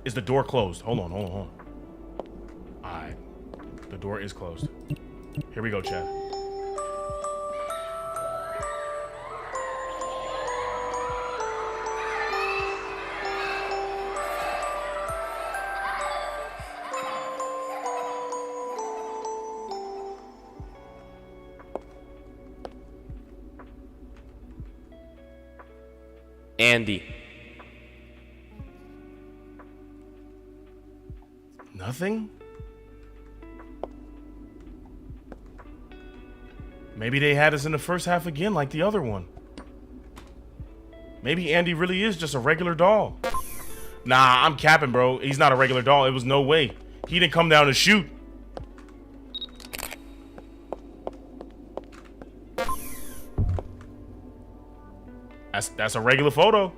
Is the door closed? Hold on. All right. The door is closed. Here we go, Chad. Andy. Nothing? Maybe they had us in the first half again like the other one. Maybe Andy really is just a regular doll. Nah, I'm capping, bro. He's not a regular doll. It was no way. He didn't come down to shoot. That's a regular photo.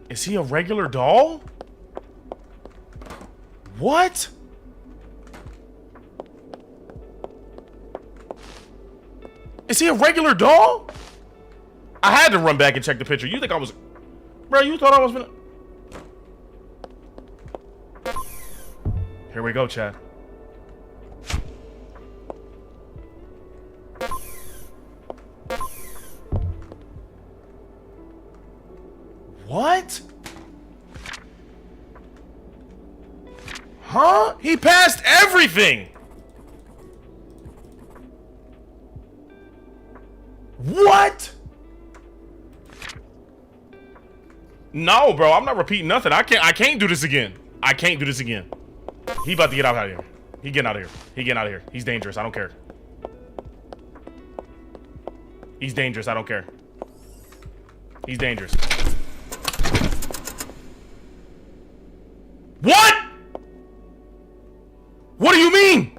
Is he a regular doll? What? Is he a regular doll? I had to run back and check the picture. You think I was... Bro, you thought I was gonna... Here we go, Chad. What? Huh? He passed everything. What? No, bro, I'm not repeating nothing. I can't do this again. I can't do this again. He about to get out of here. He getting out of here. He getting out of here. He's dangerous. I don't care. He's dangerous. I don't care. He's dangerous. What? What do you mean?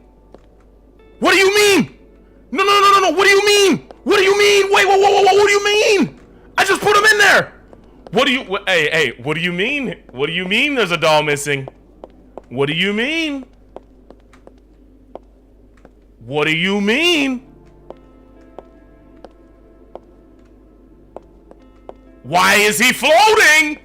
What do you mean? No. What do you mean? What do you mean? Wait, whoa. What do you mean? I just put him in there. What do you... Hey, what do you mean? What do you mean there's a doll missing? What do you mean? What do you mean? Why is he floating?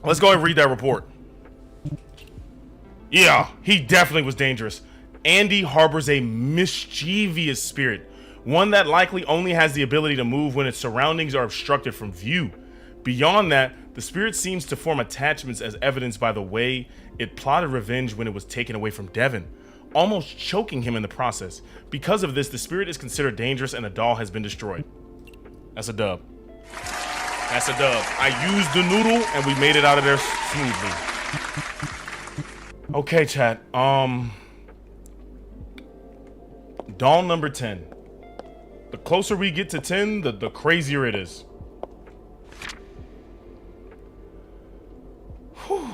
Let's go ahead and read that report. Yeah, he definitely was dangerous. Andy harbors a mischievous spirit, one that likely only has the ability to move when its surroundings are obstructed from view. Beyond that, the spirit seems to form attachments as evidenced by the way it plotted revenge when it was taken away from Devin, almost choking him in the process. Because of this, the spirit is considered dangerous and the doll has been destroyed. That's a dub. That's a dub. I used the noodle and we made it out of there smoothly. Okay, chat. Doll number 10. The closer we get to 10, the crazier it is. Whew.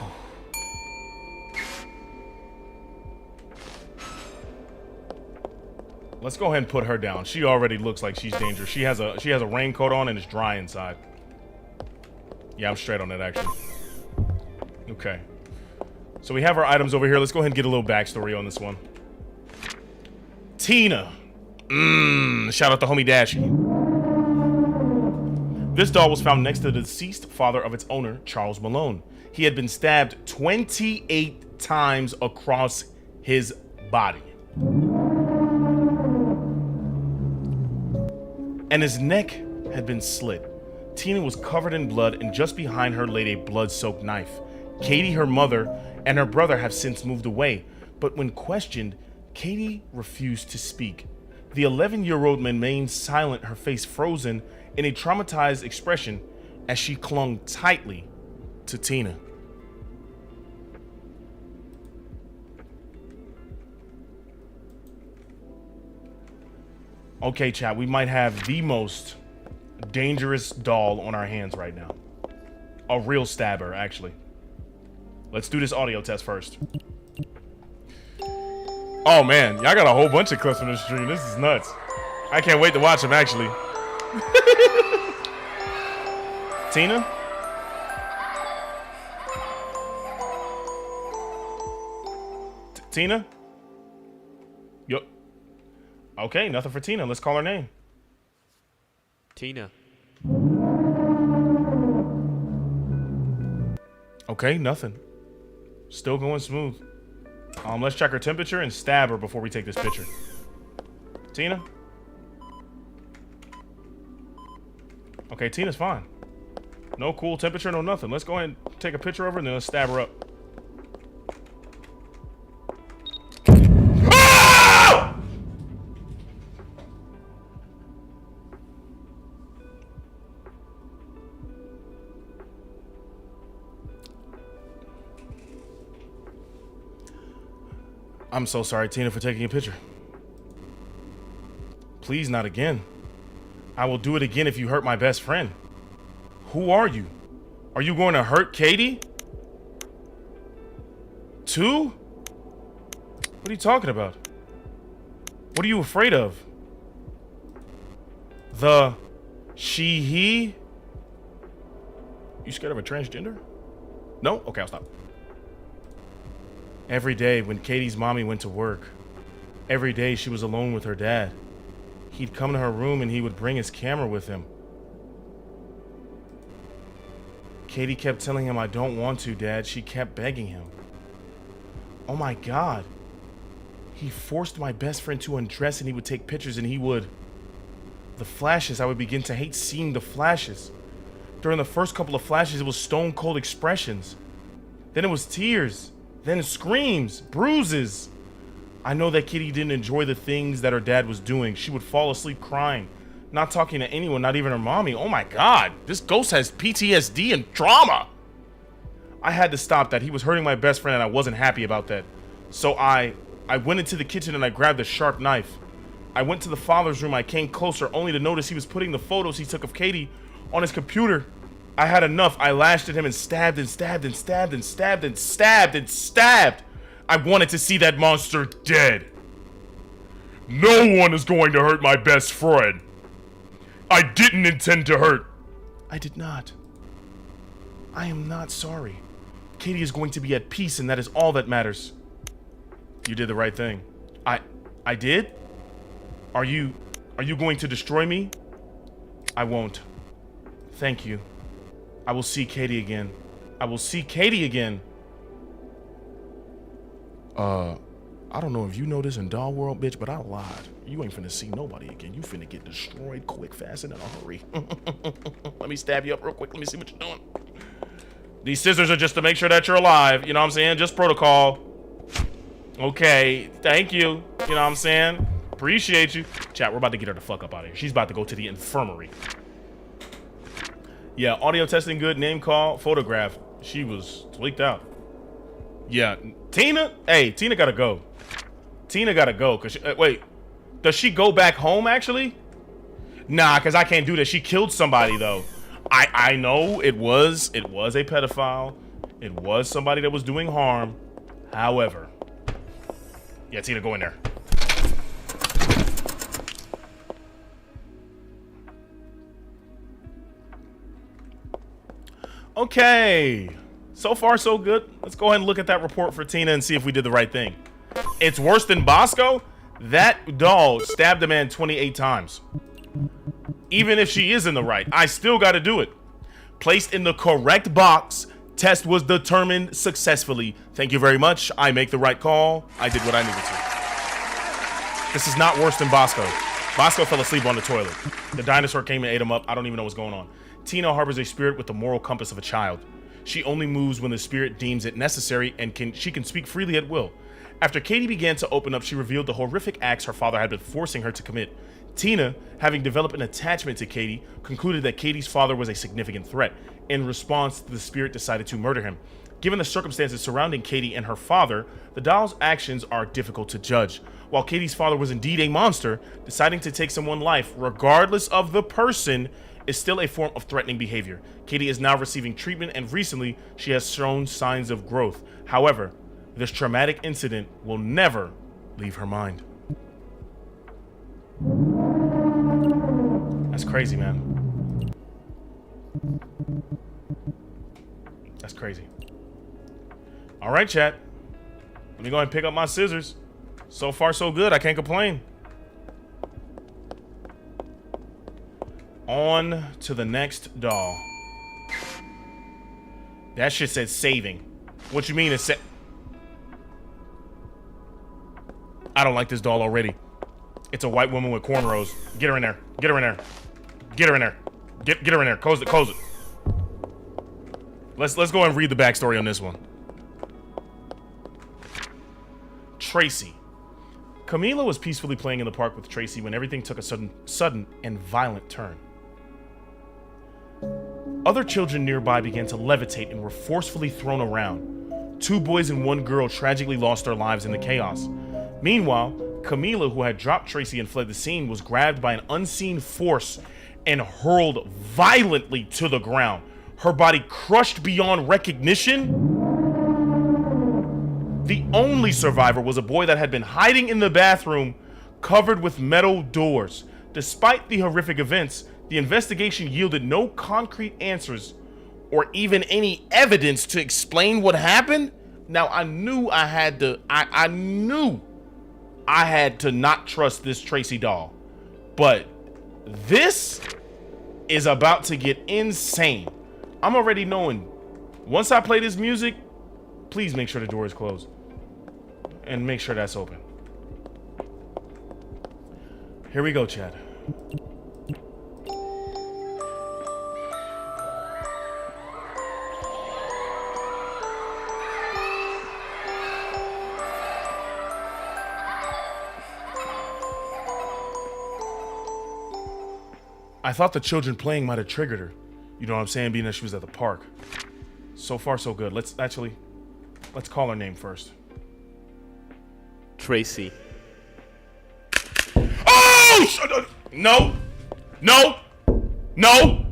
Let's go ahead and put her down. She already looks like she's dangerous. She has a raincoat on and it's dry inside. Yeah, I'm straight on that actually. Okay. So we have our items over here. Let's go ahead and get a little backstory on this one. Tina. Shout out to homie Dashy. This doll was found next to the deceased father of its owner, Charles Malone. He had been stabbed 28 times across his body. And his neck had been slit. Tina was covered in blood, and just behind her laid a blood-soaked knife. Katie, her mother, and her brother have since moved away, but when questioned, Katie refused to speak. The 11-year-old remained silent, her face frozen in a traumatized expression as she clung tightly to Tina. Okay, chat, we might have the most dangerous doll on our hands right now. A real stabber, actually. Let's do this audio test first. Oh man, y'all got a whole bunch of clips from this stream. This is nuts. I can't wait to watch them, actually. Tina? Tina? Yup. Okay, nothing for Tina. Let's call her name. Tina. Okay, nothing. Still going smooth. Let's check her temperature and stab her before we take this picture. Tina? Okay, Tina's fine. No cool temperature, no nothing. Let's go ahead and take a picture of her and then let's stab her up. Ah! I'm so sorry, Tina, for taking a picture. Please, not again. I will do it again if you hurt my best friend. Who are you? Are you going to hurt Katie? Too? What are you talking about? What are you afraid of? The she, he? You scared of a transgender? No? Okay, I'll stop. Every day when Katie's mommy went to work, every day she was alone with her dad. He'd come to her room and he would bring his camera with him. Katie kept telling him, "I don't want to, Dad." She kept begging him. Oh my God. He forced my best friend to undress and he would take pictures and he would... The flashes, I would begin to hate seeing the flashes. During the first couple of flashes, it was stone cold expressions. Then it was tears. Then screams, bruises. I know that Kitty didn't enjoy the things that her dad was doing. She would fall asleep crying, not talking to anyone, not even her mommy. Oh my God, this ghost has PTSD and trauma. I had to stop that. He was hurting my best friend and I wasn't happy about that. So I went into the kitchen and I grabbed a sharp knife. I went to the father's room. I came closer only to notice he was putting the photos he took of Katie on his computer. I had enough. I lashed at him and stabbed and stabbed and stabbed and stabbed and stabbed and stabbed. I wanted to see that monster dead. No one is going to hurt my best friend. I didn't intend to hurt. I did not. I am not sorry. Katie is going to be at peace and that is all that matters. You did the right thing. I did? Are you going to destroy me? I won't. Thank you. I will see Katie again. I will see Katie again. I don't know if you know this in Doll World, bitch, but I lied. You ain't finna see nobody again. You finna get destroyed quick, fast, and in a hurry. Let me stab you up real quick. Let me see what you're doing. These scissors are just to make sure that you're alive. You know what I'm saying? Just protocol. Okay, thank you. You know what I'm saying? Appreciate you. Chat, we're about to get her the fuck up out of here. She's about to go to the infirmary. Yeah, audio testing good. Name call. Photograph. She was tweaked out. Yeah, Tina? Hey, Tina gotta go. Tina gotta go. Cause she, wait, does she go back home actually? Nah, cause I can't do that. She killed somebody though. I know it was a pedophile. It was somebody that was doing harm. However, yeah, Tina, go in there. Okay. So far, so good. Let's go ahead and look at that report for Tina and see if we did the right thing. It's worse than Bosco? That doll stabbed a man 28 times. Even if she is in the right, I still got to do it. Placed in the correct box. Test was determined successfully. Thank you very much. I make the right call. I did what I needed to. This is not worse than Bosco. Bosco fell asleep on the toilet. The dinosaur came and ate him up. I don't even know what's going on. Tina harbors a spirit with the moral compass of a child. She only moves when the spirit deems it necessary and she can speak freely at will. After Katie began to open up, she revealed the horrific acts her father had been forcing her to commit. Tina, having developed an attachment to Katie, concluded that Katie's father was a significant threat. In response, the spirit decided to murder him. Given the circumstances surrounding Katie and her father, the doll's actions are difficult to judge. While Katie's father was indeed a monster, deciding to take someone's life, regardless of the person, is still a form of threatening behavior. Katie is now receiving treatment, and recently she has shown signs of growth. However, this traumatic incident will never leave her mind. That's crazy, man. That's crazy. All right, chat. Let me go ahead and pick up my scissors. So far, so good. I can't complain. On to the next doll. That shit said saving. What you mean it's I don't like this doll already. It's a white woman with cornrows. Get her in there. Get her in there. Get her in there. Get her in there. Close it. Close it. Let's go and read the backstory on this one. Tracy. Camila was peacefully playing in the park with Tracy when everything took a sudden and violent turn. Other children nearby began to levitate and were forcefully thrown around. 2 boys and 1 girl tragically lost their lives in the chaos. Meanwhile, Camila, who had dropped Tracy and fled the scene, was grabbed by an unseen force and hurled violently to the ground. Her body crushed beyond recognition. The only survivor was a boy that had been hiding in the bathroom, covered with metal doors. Despite the horrific events, the investigation yielded no concrete answers or even any evidence to explain what happened. Now, I knew I had to, I knew I had to not trust this Tracy doll. But this is about to get insane. I'm already knowing, once I play this music, please make sure the door is closed. And make sure that's open. Here we go, Chad. I thought the children playing might have triggered her. You know what I'm saying? Being that she was at the park. So far, so good. Let's call her name first. Tracy. Oh! No! No! No!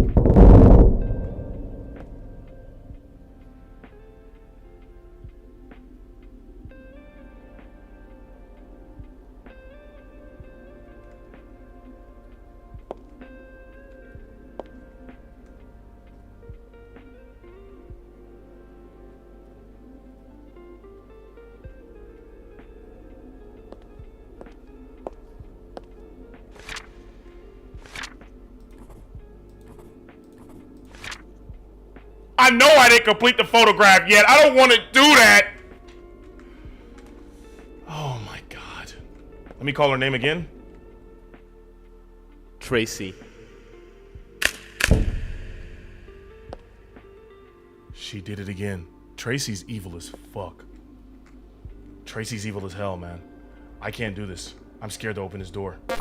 I know I didn't complete the photograph yet. I don't want to do that. Oh my God. Let me call her name again. Tracy. She did it again. Tracy's evil as fuck. Tracy's evil as hell, man. I can't do this. I'm scared to open his door. Oh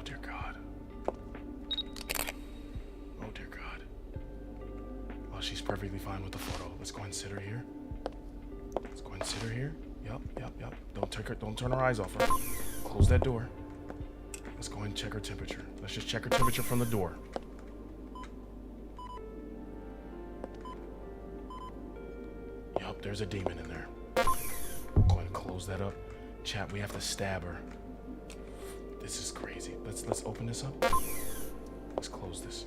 dear God. Oh dear God. Oh, she's perfectly fine with the photo. Let's go and sit her here. Let's go and sit her here. Yep. Don't turn her eyes off her. Close that door. Let's go and check her temperature. Let's just check her temperature from the door. Yup, there's a demon in there. Go ahead and close that up. Chat, we have to stab her. This is crazy. Let's open this up. Let's close this.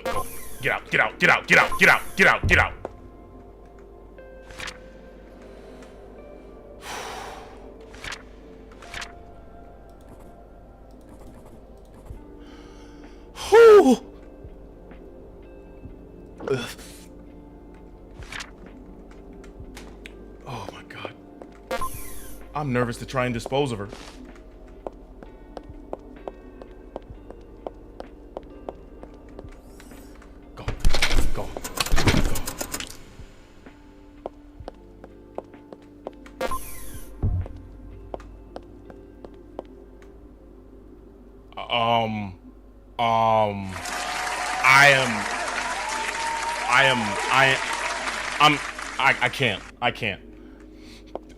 Go. Get out. Whew. Ugh. Oh my God. I'm nervous to try and dispose of her. Go.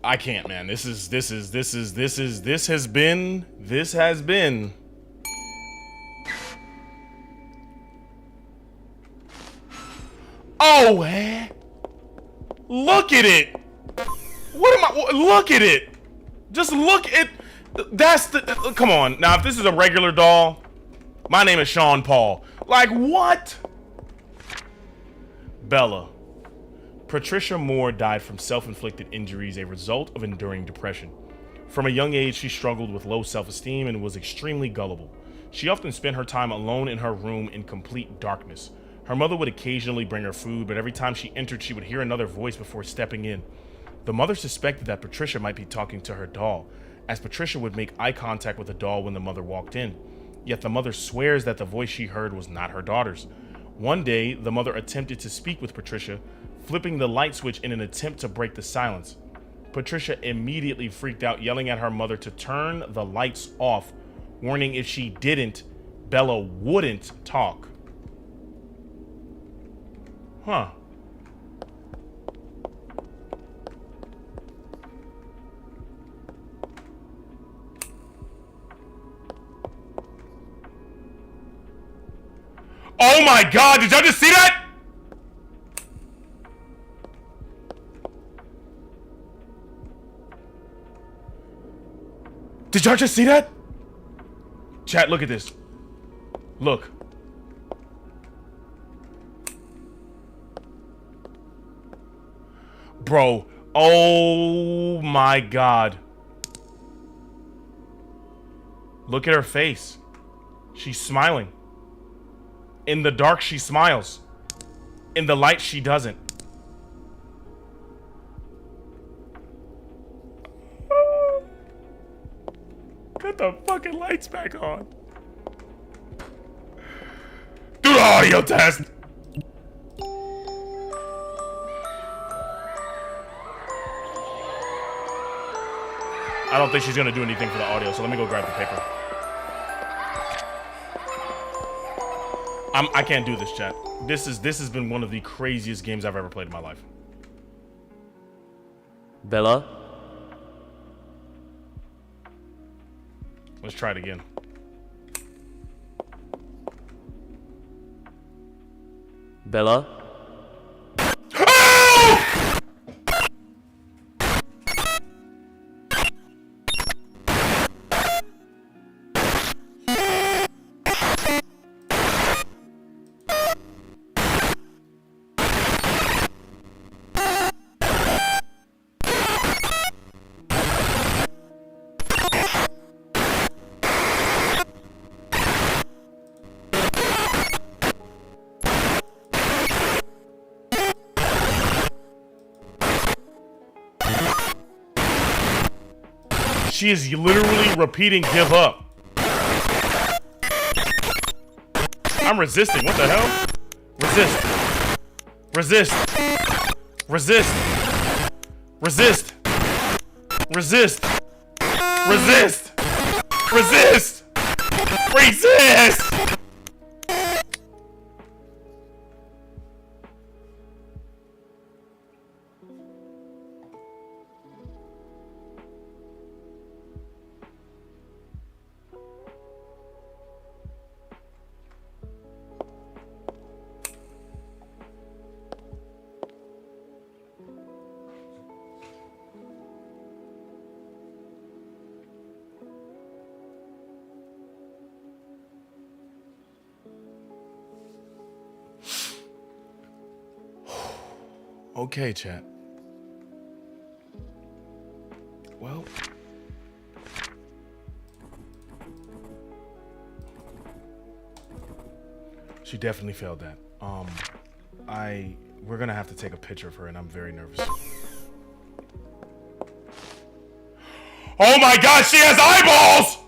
I can't, man. This has been. Oh, man. Look at it. Look at it. Just look at, come on. Now, if this is a regular doll, my name is Sean Paul. Like, what? Bella. Patricia Moore died from self-inflicted injuries, a result of enduring depression. From a young age, she struggled with low self-esteem and was extremely gullible. She often spent her time alone in her room in complete darkness. Her mother would occasionally bring her food, but every time she entered, she would hear another voice before stepping in. The mother suspected that Patricia might be talking to her doll, as Patricia would make eye contact with the doll when the mother walked in. Yet the mother swears that the voice she heard was not her daughter's. One day, the mother attempted to speak with Patricia, flipping the light switch in an attempt to break the silence. Patricia immediately freaked out, yelling at her mother to turn the lights off, warning if she didn't, Bella wouldn't talk. Huh. Oh my God, did y'all just see that? Did y'all just see that? Chat, look at this. Look. Bro, oh my God. Look at her face. She's smiling. In the dark, she smiles. In the light, she doesn't. Put the fucking lights back on. Do the audio test. I don't think she's gonna do anything for the audio, so let me go grab the paper. I can't do this, chat. This has been one of the craziest games I've ever played in my life. Bella? Let's try it again. Bella? She is literally repeating give up. I'm resisting. What the hell? Resist. Resist. Resist. Resist. Resist. Resist. Resist. Okay, chat. Well, she definitely failed that. We're gonna have to take a picture of her, and I'm very nervous. Oh my God, she has eyeballs!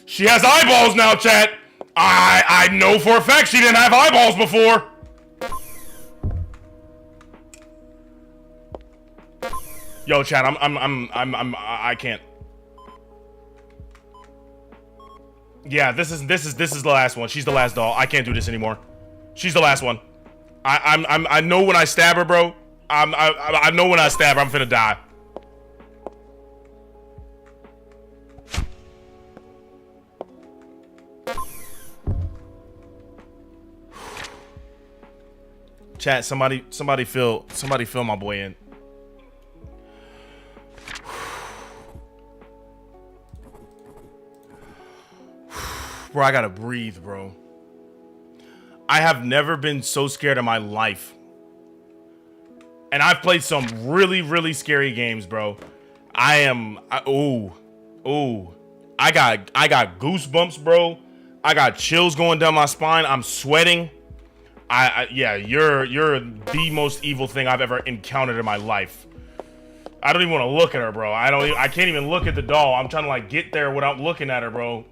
She has eyeballs now, chat. I know for a fact she didn't have eyeballs before. Yo, chat, I can't. Yeah, this is the last one. She's the last doll. I can't do this anymore. She's the last one. I know when I stab her, bro. I know when I stab her, I'm finna die. Chat, somebody fill my boy in. Bro, I gotta breathe, bro. I have never been so scared in my life. And I've played some really, really scary games, bro. I got goosebumps, bro. I got chills going down my spine. I'm sweating. Yeah, you're the most evil thing I've ever encountered in my life. I don't even want to look at her, bro. I can't even look at the doll. I'm trying to like get there without looking at her, bro.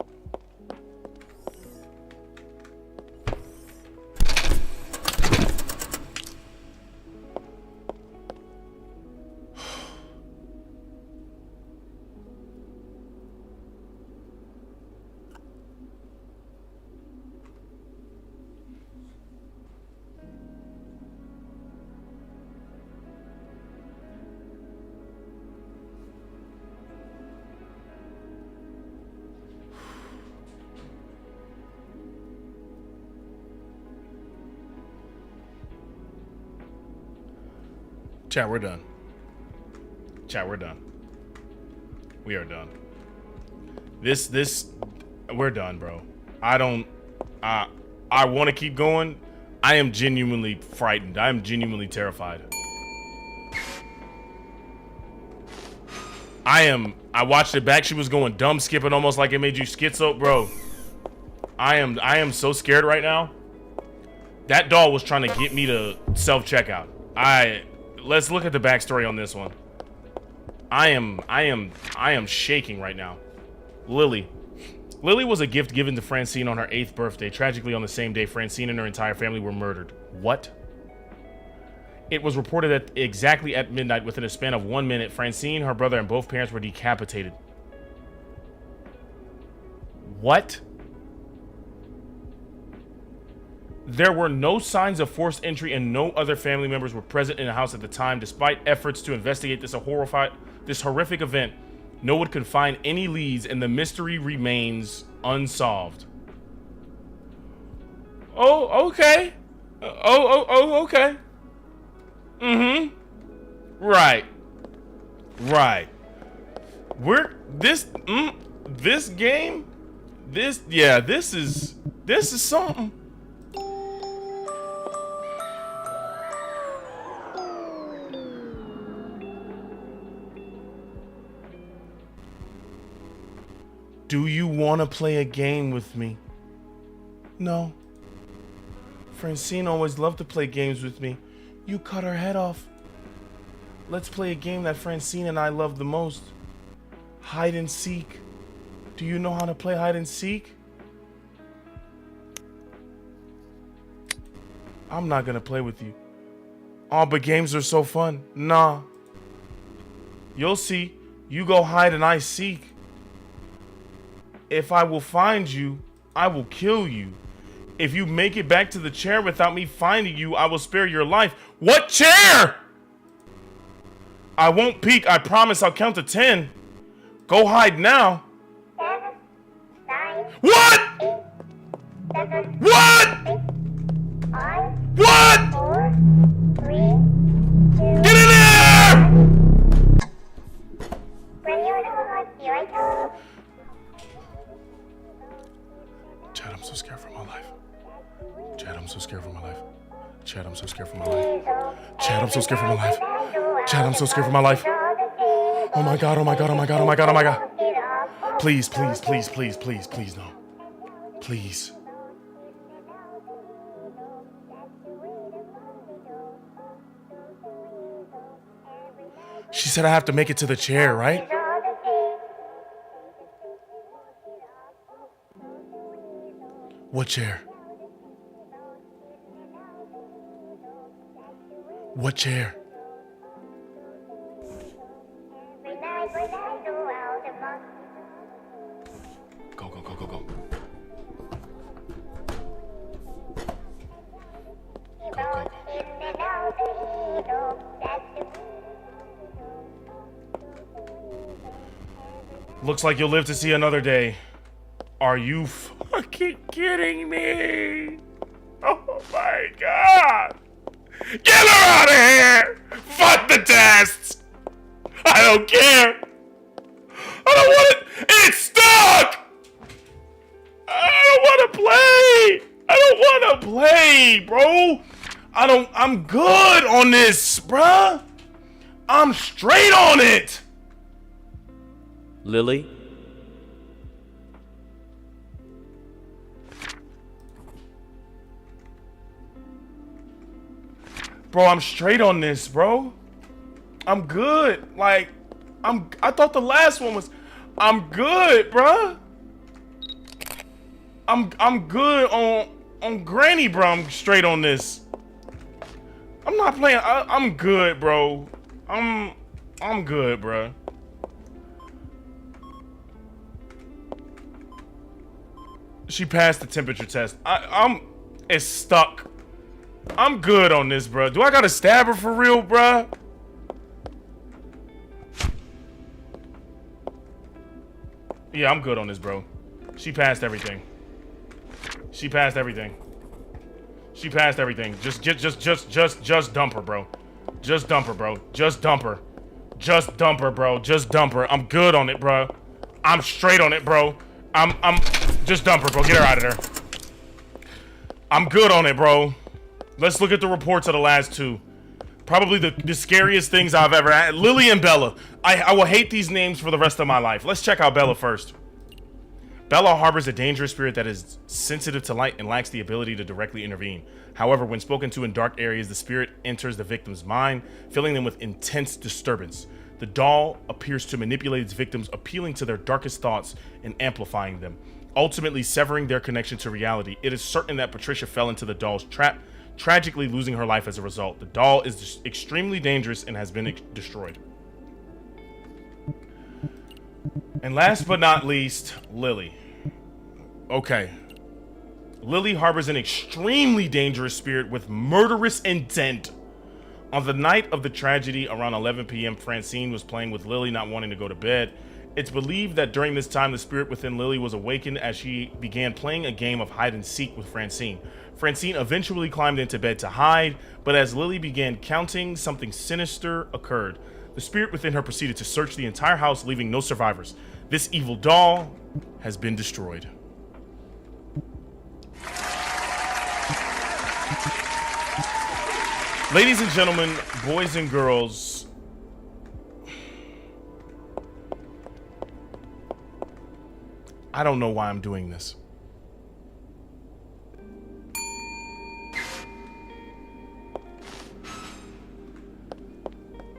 Chat, we're done. Chat, we're done. We are done. We're done, bro. I want to keep going. I am genuinely frightened. I am genuinely terrified. I watched it back. She was going dumb skipping almost like it made you schizo, bro. I am so scared right now. That doll was trying to get me to self-checkout. Let's look at the backstory on this one. I am shaking right now. Lily was a gift given to Francine on her 8th birthday. Tragically, on the same day, Francine and her entire family were murdered. What? It was reported that exactly at midnight, within a span of 1 minute, Francine, her brother, and both parents were decapitated. What? There were no signs of forced entry and no other family members were present in the house at the time. Despite efforts to investigate this horrific event, no one could find any leads and the mystery remains unsolved. Oh, okay. Okay. Right. This game, this is something. Do you want to play a game with me? No. Francine always loved to play games with me. You cut her head off. Let's play a game that Francine and I love the most. Hide and seek. Do you know how to play hide and seek? I'm not gonna play with you. Oh, but games are so fun. Nah. You'll see. You go hide and I seek. If I will find you, I will kill you. If you make it back to the chair without me finding you, I will spare your life. What chair? I won't peek. I promise I'll count to 10. Go hide now. 7, 9, What? 7, What? 5, What? 4, 3, 2. Get in there! When you're home, here I come. Chad, I'm so scared for my life. Chad, I'm so scared for my life. Chad, I'm so scared for my life. Chad, I'm so scared for my life. Chad, I'm so scared for my life. Oh my god, oh my god, oh my god, oh my god, oh my god. Please, please, please, please, please, please, no. Please. She said I have to make it to the chair, right? What chair? What chair? Go, go, go, go, go. Looks like you'll live to see another day. Are you fucking kidding me? Oh my god! Get her out of here! Fuck the tests! I don't care! I don't want it! It's stuck! I don't want to play! I don't want to play, bro! I'm good on this, bruh! I'm straight on it! Lily? Bro, I'm straight on this, bro. I'm good. Like, I thought the last one was, I'm good, bruh. I'm good on Granny, bro. I'm straight on this. I'm not playing. I'm good, bro. I'm good, bro. She passed the temperature test. It's stuck. I'm good on this, bro. Do I gotta stab her for real, bro? Yeah, I'm good on this, bro. She passed everything. She passed everything. She passed everything. Just dump her, bro. Just dump her, bro. Just dump her. Just dump her, bro. Just dump her. I'm good on it, bro. I'm straight on it, bro. Just dump her, bro. Get her out of there. I'm good on it, bro. Let's look at the reports of the last two. Probably the scariest things I've ever had. Lily and Bella. I will hate these names for the rest of my life. Let's check out Bella first. Bella harbors a dangerous spirit that is sensitive to light and lacks the ability to directly intervene. However, when spoken to in dark areas, the spirit enters the victim's mind, filling them with intense disturbance. The doll appears to manipulate its victims, appealing to their darkest thoughts and amplifying them, ultimately severing their connection to reality. It is certain that Patricia fell into the doll's trap, tragically losing her life as a result. The doll is extremely dangerous and has been destroyed. And last but not least, Lily. Okay. Lily harbors an extremely dangerous spirit with murderous intent. On the night of the tragedy, around 11 p.m., Francine was playing with Lily, not wanting to go to bed. It's believed that during this time, the spirit within Lily was awakened as she began playing a game of hide and seek with Francine. Francine eventually climbed into bed to hide, but as Lily began counting, something sinister occurred. The spirit within her proceeded to search the entire house, leaving no survivors. This evil doll has been destroyed. Ladies and gentlemen, boys and girls, I don't know why I'm doing this.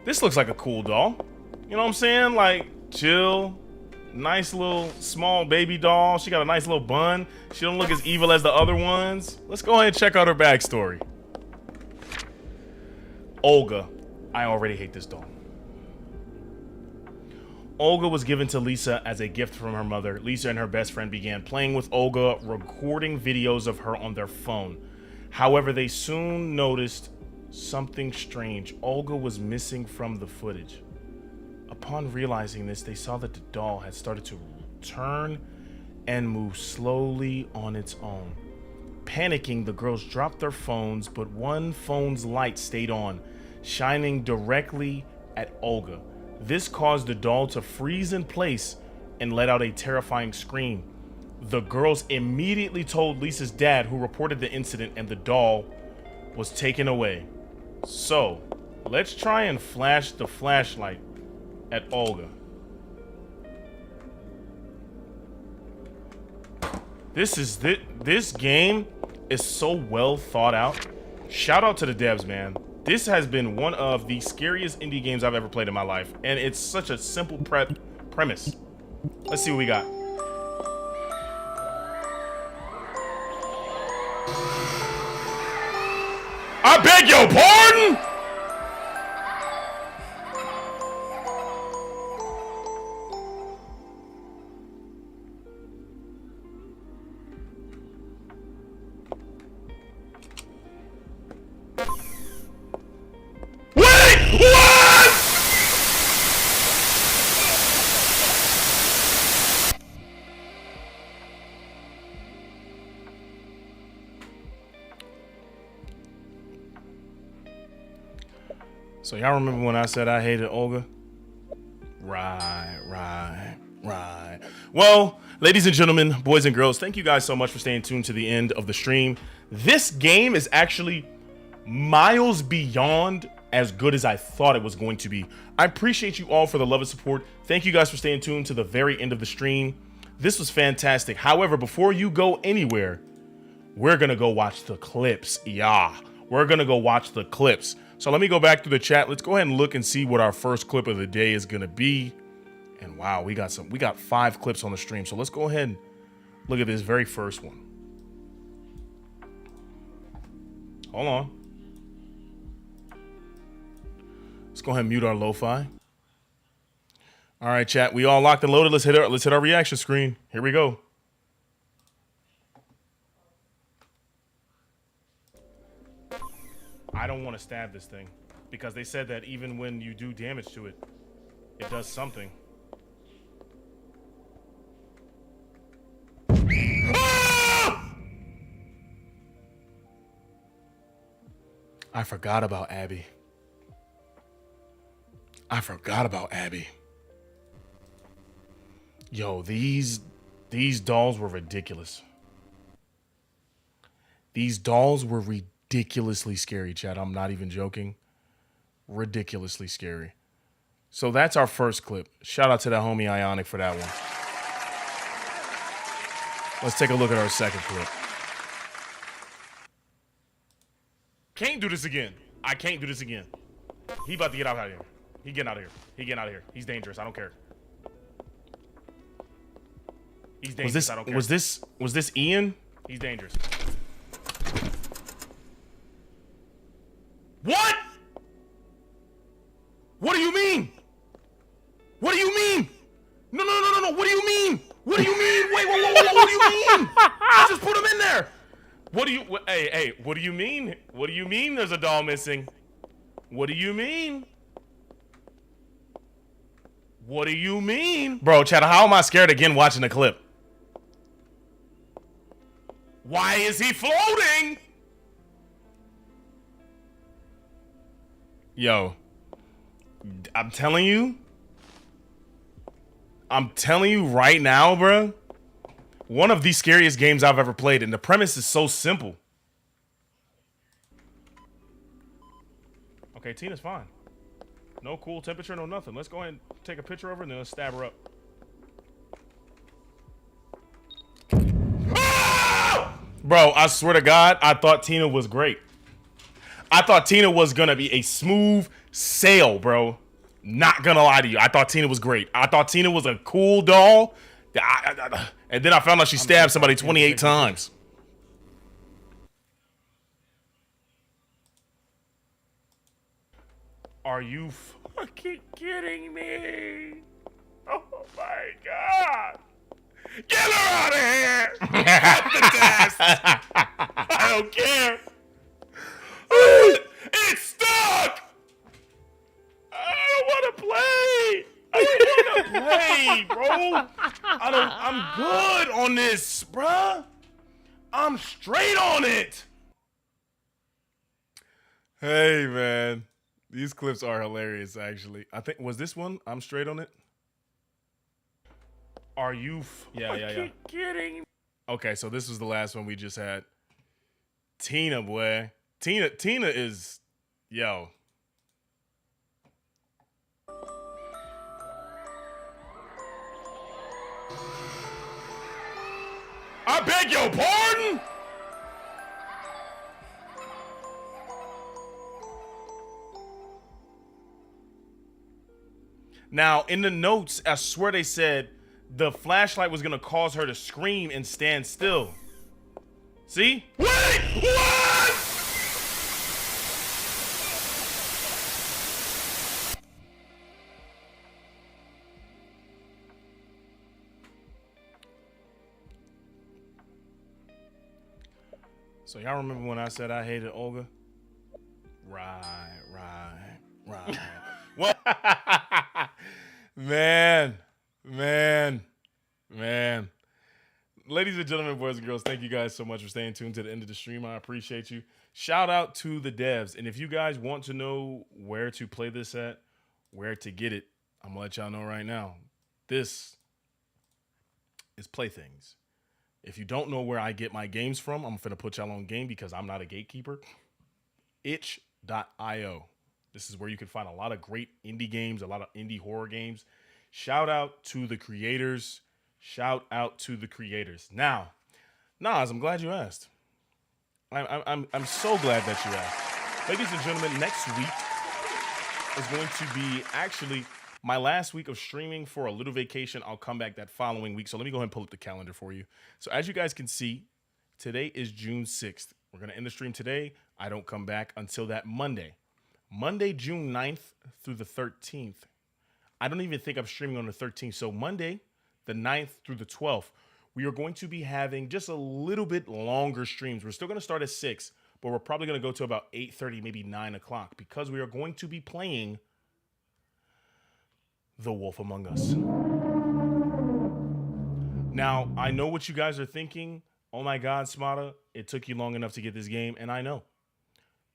This looks like a cool doll. You know what I'm saying? Like, chill. Nice little small baby doll. She got a nice little bun. She don't look as evil as the other ones. Let's go ahead and check out her backstory. Olga. I already hate this doll. Olga was given to Lisa as a gift from her mother. Lisa and her best friend began playing with Olga, recording videos of her on their phone. However, they soon noticed something strange. Olga was missing from the footage. Upon realizing this, they saw that the doll had started to turn and move slowly on its own. Panicking, the girls dropped their phones, but one phone's light stayed on, shining directly at Olga. This caused the doll to freeze in place and let out a terrifying scream. The girls immediately told Lisa's dad, who reported the incident, and the doll was taken away. So, let's try and flash the flashlight at Olga. This game is so well thought out. Shout out to the devs, man. This has been one of the scariest indie games I've ever played in my life, and it's such a simple premise. Let's see what we got. I beg your pardon? Wait! What? So y'all remember when I said I hated Olga? Right. Well, ladies and gentlemen, boys and girls, thank you guys so much for staying tuned to the end of the stream. This game is actually miles beyond as good as I thought it was going to be. I appreciate you all for the love and support. Thank you guys for staying tuned to the very end of the stream. This was fantastic. However, before you go anywhere, we're gonna go watch the clips. Yeah, we're gonna go watch the clips. So let me go back to the chat. Let's go ahead and look and see what our first clip of the day is gonna be. And wow, we got 5 clips on the stream. So let's go ahead and look at this very first one. Hold on. Let's go ahead and mute our lo-fi. All right, chat. We all locked and loaded. Let's hit our reaction screen. Here we go. I don't want to stab this thing because they said that even when you do damage to it, it does something. Ah! I forgot about Abby. Yo, these dolls were ridiculous. These dolls were ridiculously scary, chat. I'm not even joking. Ridiculously scary. So that's our first clip. Shout out to that homie Ionic for that one. Let's take a look at our second clip. Can't do this again. I can't do this again. He about to get out of here. He getting out of here. He's dangerous. I don't care. He's dangerous. I don't care. Was this Ian? He's dangerous. What? What do you mean? What do you mean? No. What do you mean? What do you mean? Wait. What do you mean? I just put him in there. Hey, what do you mean? What do you mean there's a doll missing? What do you mean? What do you mean? Bro, chat, how am I scared again watching the clip? Why is he floating? Yo, I'm telling you right now, bro. One of the scariest games I've ever played, and the premise is so simple. Okay, Tina's fine. No cool temperature, no nothing. Let's go ahead and take a picture of her and then let's stab her up. Ah! Bro, I swear to God, I thought Tina was great. I thought Tina was gonna be a smooth Sale, bro. Not gonna lie to you. I thought Tina was great. I thought Tina was a cool doll. And then I found out she stabbed somebody 28 times. Are you fucking kidding me? Oh my god. Get her out of here! At the desk! I don't care. It's stuck! I don't want to play! I don't want to play, bro! I'm good on this, bruh! I'm straight on it! Hey, man. These clips are hilarious, actually. I think, was this one? I'm straight on it? Are you kidding me? Okay, so this was the last one we just had. Tina, boy. Tina is, yo. I beg your pardon? Now, in the notes, I swear they said the flashlight was gonna cause her to scream and stand still. See? Wait! What? So y'all remember when I said I hated Olga? Right. What? Man. Ladies and gentlemen, boys and girls, thank you guys so much for staying tuned to the end of the stream. I appreciate you. Shout out to the devs. And if you guys want to know where to play this at, where to get it, I'm going to let y'all know right now. This is Playthings. If you don't know where I get my games from, I'm finna put y'all on game because I'm not a gatekeeper. Itch.io. This is where you can find a lot of great indie games, a lot of indie horror games. Shout out to the creators. Now, Nas, I'm glad you asked. I'm so glad that you asked. Ladies and gentlemen, next week is going to be actually my last week of streaming for a little vacation. I'll come back that following week. So let me go ahead and pull up the calendar for you. So as you guys can see, today is June 6th. We're going to end the stream today. I don't come back until that Monday. Monday, June 9th through the 13th. I don't even think I'm streaming on the 13th. So Monday, the 9th through the 12th, we are going to be having just a little bit longer streams. We're still going to start at 6, but we're probably going to go to about 8:30, maybe 9 o'clock, because we are going to be playing The Wolf Among Us. Now, I know what you guys are thinking. Oh my God, Smata, it took you long enough to get this game, and I know.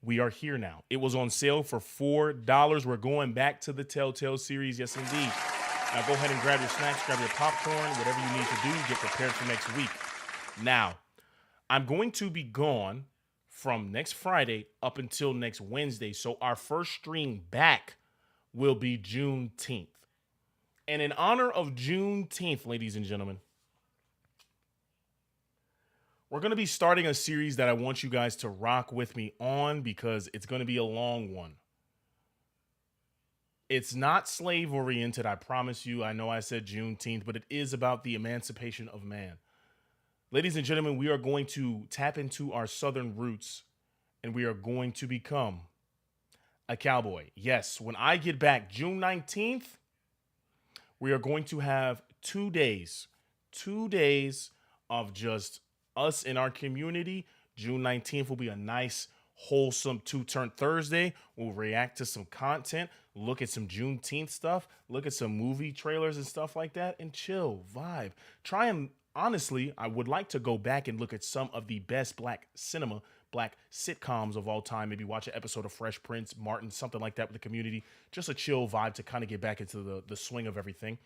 We are here now. It was on sale for $4. We're going back to the Telltale series. Yes, indeed. Now go ahead and grab your snacks, grab your popcorn, whatever you need to do, get prepared for next week. Now, I'm going to be gone from next Friday up until next Wednesday. So our first stream back will be Juneteenth. And in honor of Juneteenth, ladies and gentlemen, we're going to be starting a series that I want you guys to rock with me on because it's going to be a long one. It's not slave-oriented, I promise you. I know I said Juneteenth, but it is about the emancipation of man. Ladies and gentlemen, we are going to tap into our Southern roots, and we are going to become a cowboy. Yes, when I get back June 19th, we are going to have 2 days of just us in our community. June 19th will be a nice, wholesome two-turn Thursday. We'll react to some content, look at some Juneteenth stuff, look at some movie trailers and stuff like that, and chill, vibe. Try and, honestly, I would like to go back and look at some of the best black cinema, black sitcoms of all time. Maybe watch an episode of Fresh Prince, Martin, something like that with the community. Just a chill vibe to kind of get back into the swing of everything.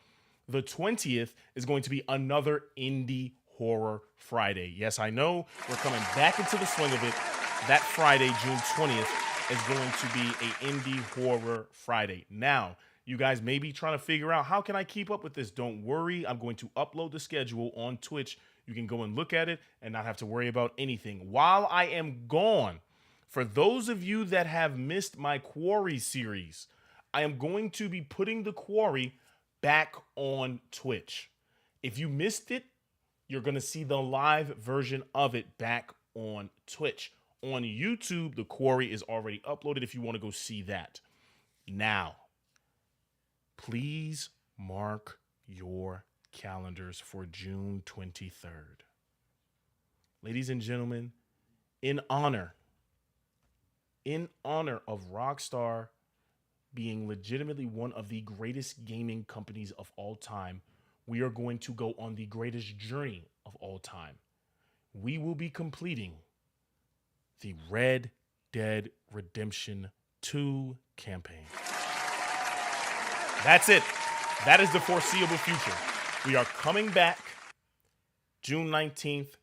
The 20th is going to be another indie horror Friday. Yes, I know we're coming back into the swing of it. That Friday, June 20th, is going to be an indie horror Friday. Now, you guys may be trying to figure out, how can I keep up with this? Don't worry. I'm going to upload the schedule on Twitch. You can go and look at it and not have to worry about anything. While I am gone For those of you that have missed my Quarry series, I am going to be putting the Quarry back on Twitch. If you missed it, you're going to see the live version of it back on Twitch. On YouTube, the Quarry is already uploaded if you want to go see that. Now, please mark your calendars for June 23rd. Ladies and gentlemen, in honor of Rockstar being legitimately one of the greatest gaming companies of all time, we are going to go on the greatest journey of all time. We will be completing the Red Dead Redemption 2 campaign. That's it. That is the foreseeable future. We are coming back June 19th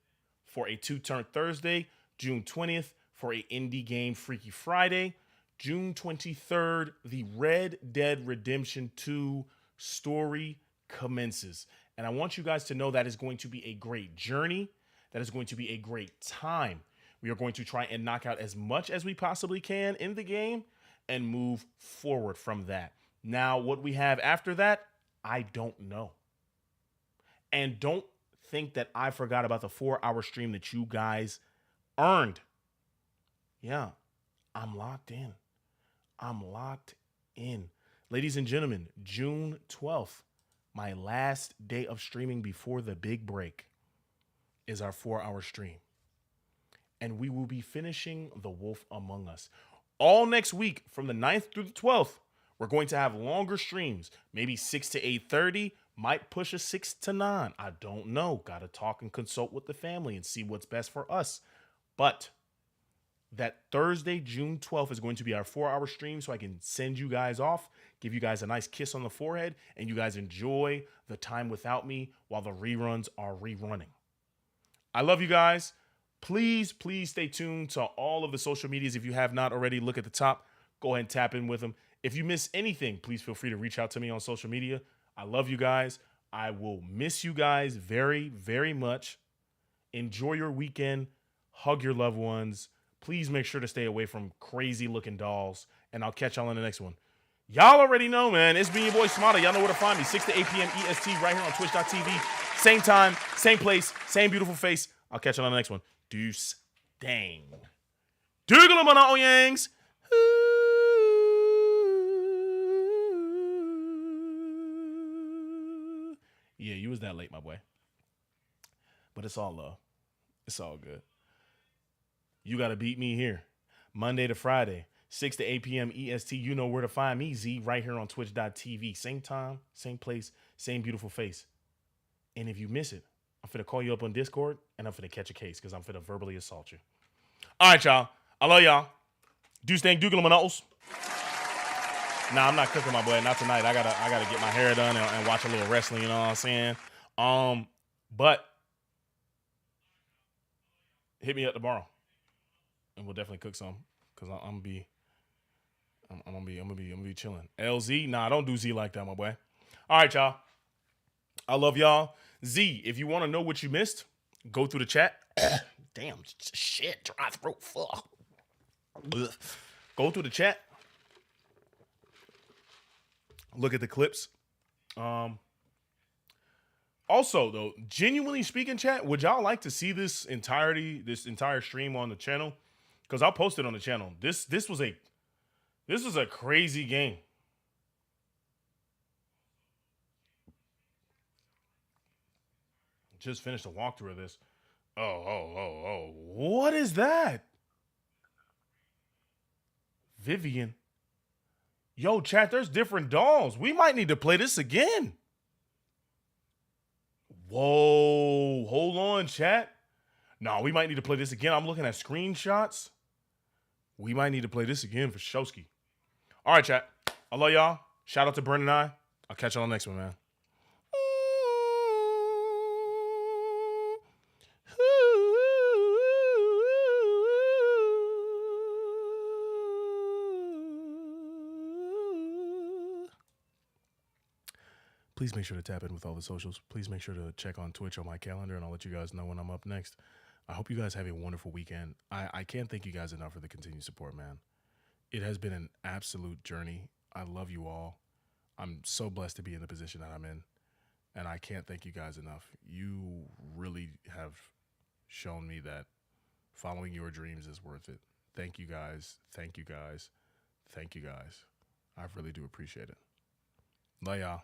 for a 2-turn Thursday, June 20th for a indie game Freaky Friday, June 23rd, the Red Dead Redemption 2 story commences. And I want you guys to know that is going to be a great journey. That is going to be a great time. We are going to try and knock out as much as we possibly can in the game and move forward from that. Now, what we have after that, I don't know. And don't think that I forgot about the 4-hour stream that you guys earned. Yeah, I'm locked in. I'm locked in. Ladies and gentlemen, June 12th, my last day of streaming before the big break, is our 4-hour stream. And we will be finishing The Wolf Among Us. All next week, from the 9th through the 12th, we're going to have longer streams, maybe 6 to 8:30, might push a 6 to 9. I don't know. Got to talk and consult with the family and see what's best for us. But that Thursday, June 12th, is going to be our 4-hour stream so I can send you guys off, give you guys a nice kiss on the forehead, and you guys enjoy the time without me while the reruns are rerunning. I love you guys. Please, please stay tuned to all of the social medias. If you have not already, look at the top. Go ahead and tap in with them. If you miss anything, please feel free to reach out to me on social media. I love you guys. I will miss you guys very, very much. Enjoy your weekend. Hug your loved ones. Please make sure to stay away from crazy looking dolls. And I'll catch y'all in the next one. Y'all already know, man. It's me, your boy Smarter. Y'all know where to find me. 6 to 8 p.m. EST right here on twitch.tv. Same time, same place, same beautiful face. I'll catch y'all on the next one. Deuce dang. Dougal on our yangs. Yeah, you was that late, my boy. But it's all love. It's all good. You got to beat me here. Monday to Friday, 6 to 8 p.m. EST. You know where to find me, Z, right here on twitch.tv. Same time, same place, same beautiful face. And if you miss it, I'm finna call you up on Discord, and I'm finna catch a case because I'm finna verbally assault you. All right, y'all. I love y'all. Deuce dang Dougal on my nose. Nah, I'm not cooking, my boy. Not tonight. I gotta get my hair done and watch a little wrestling. You know what I'm saying? But hit me up tomorrow, and we'll definitely cook some because I'm gonna be chilling. LZ, nah, don't do Z like that, my boy. All right, y'all. I love y'all. Z, if you want to know what you missed, go through the chat. Damn, shit, dry throat, fuck. Ugh. Go through the chat. Look at the clips. Also, though, genuinely speaking, chat, would y'all like to see this entire stream on the channel? Because I'll post it on the channel. This was a crazy game. Just finished a walkthrough of this. Oh. What is that? Vivian. Yo, chat, there's different dolls. We might need to play this again. Whoa. Hold on, chat. No, we might need to play this again. I'm looking at screenshots. We might need to play this again for Showski. All right, chat. I love y'all. Shout out to Brent and I. I'll catch y'all on the next one, man. Please make sure to tap in with all the socials. Please make sure to check on Twitch on my calendar, and I'll let you guys know when I'm up next. I hope you guys have a wonderful weekend. I can't thank you guys enough for the continued support, man. It has been an absolute journey. I love you all. I'm so blessed to be in the position that I'm in. And I can't thank you guys enough. You really have shown me that following your dreams is worth it. Thank you guys. Thank you guys. Thank you guys. I really do appreciate it. Love y'all.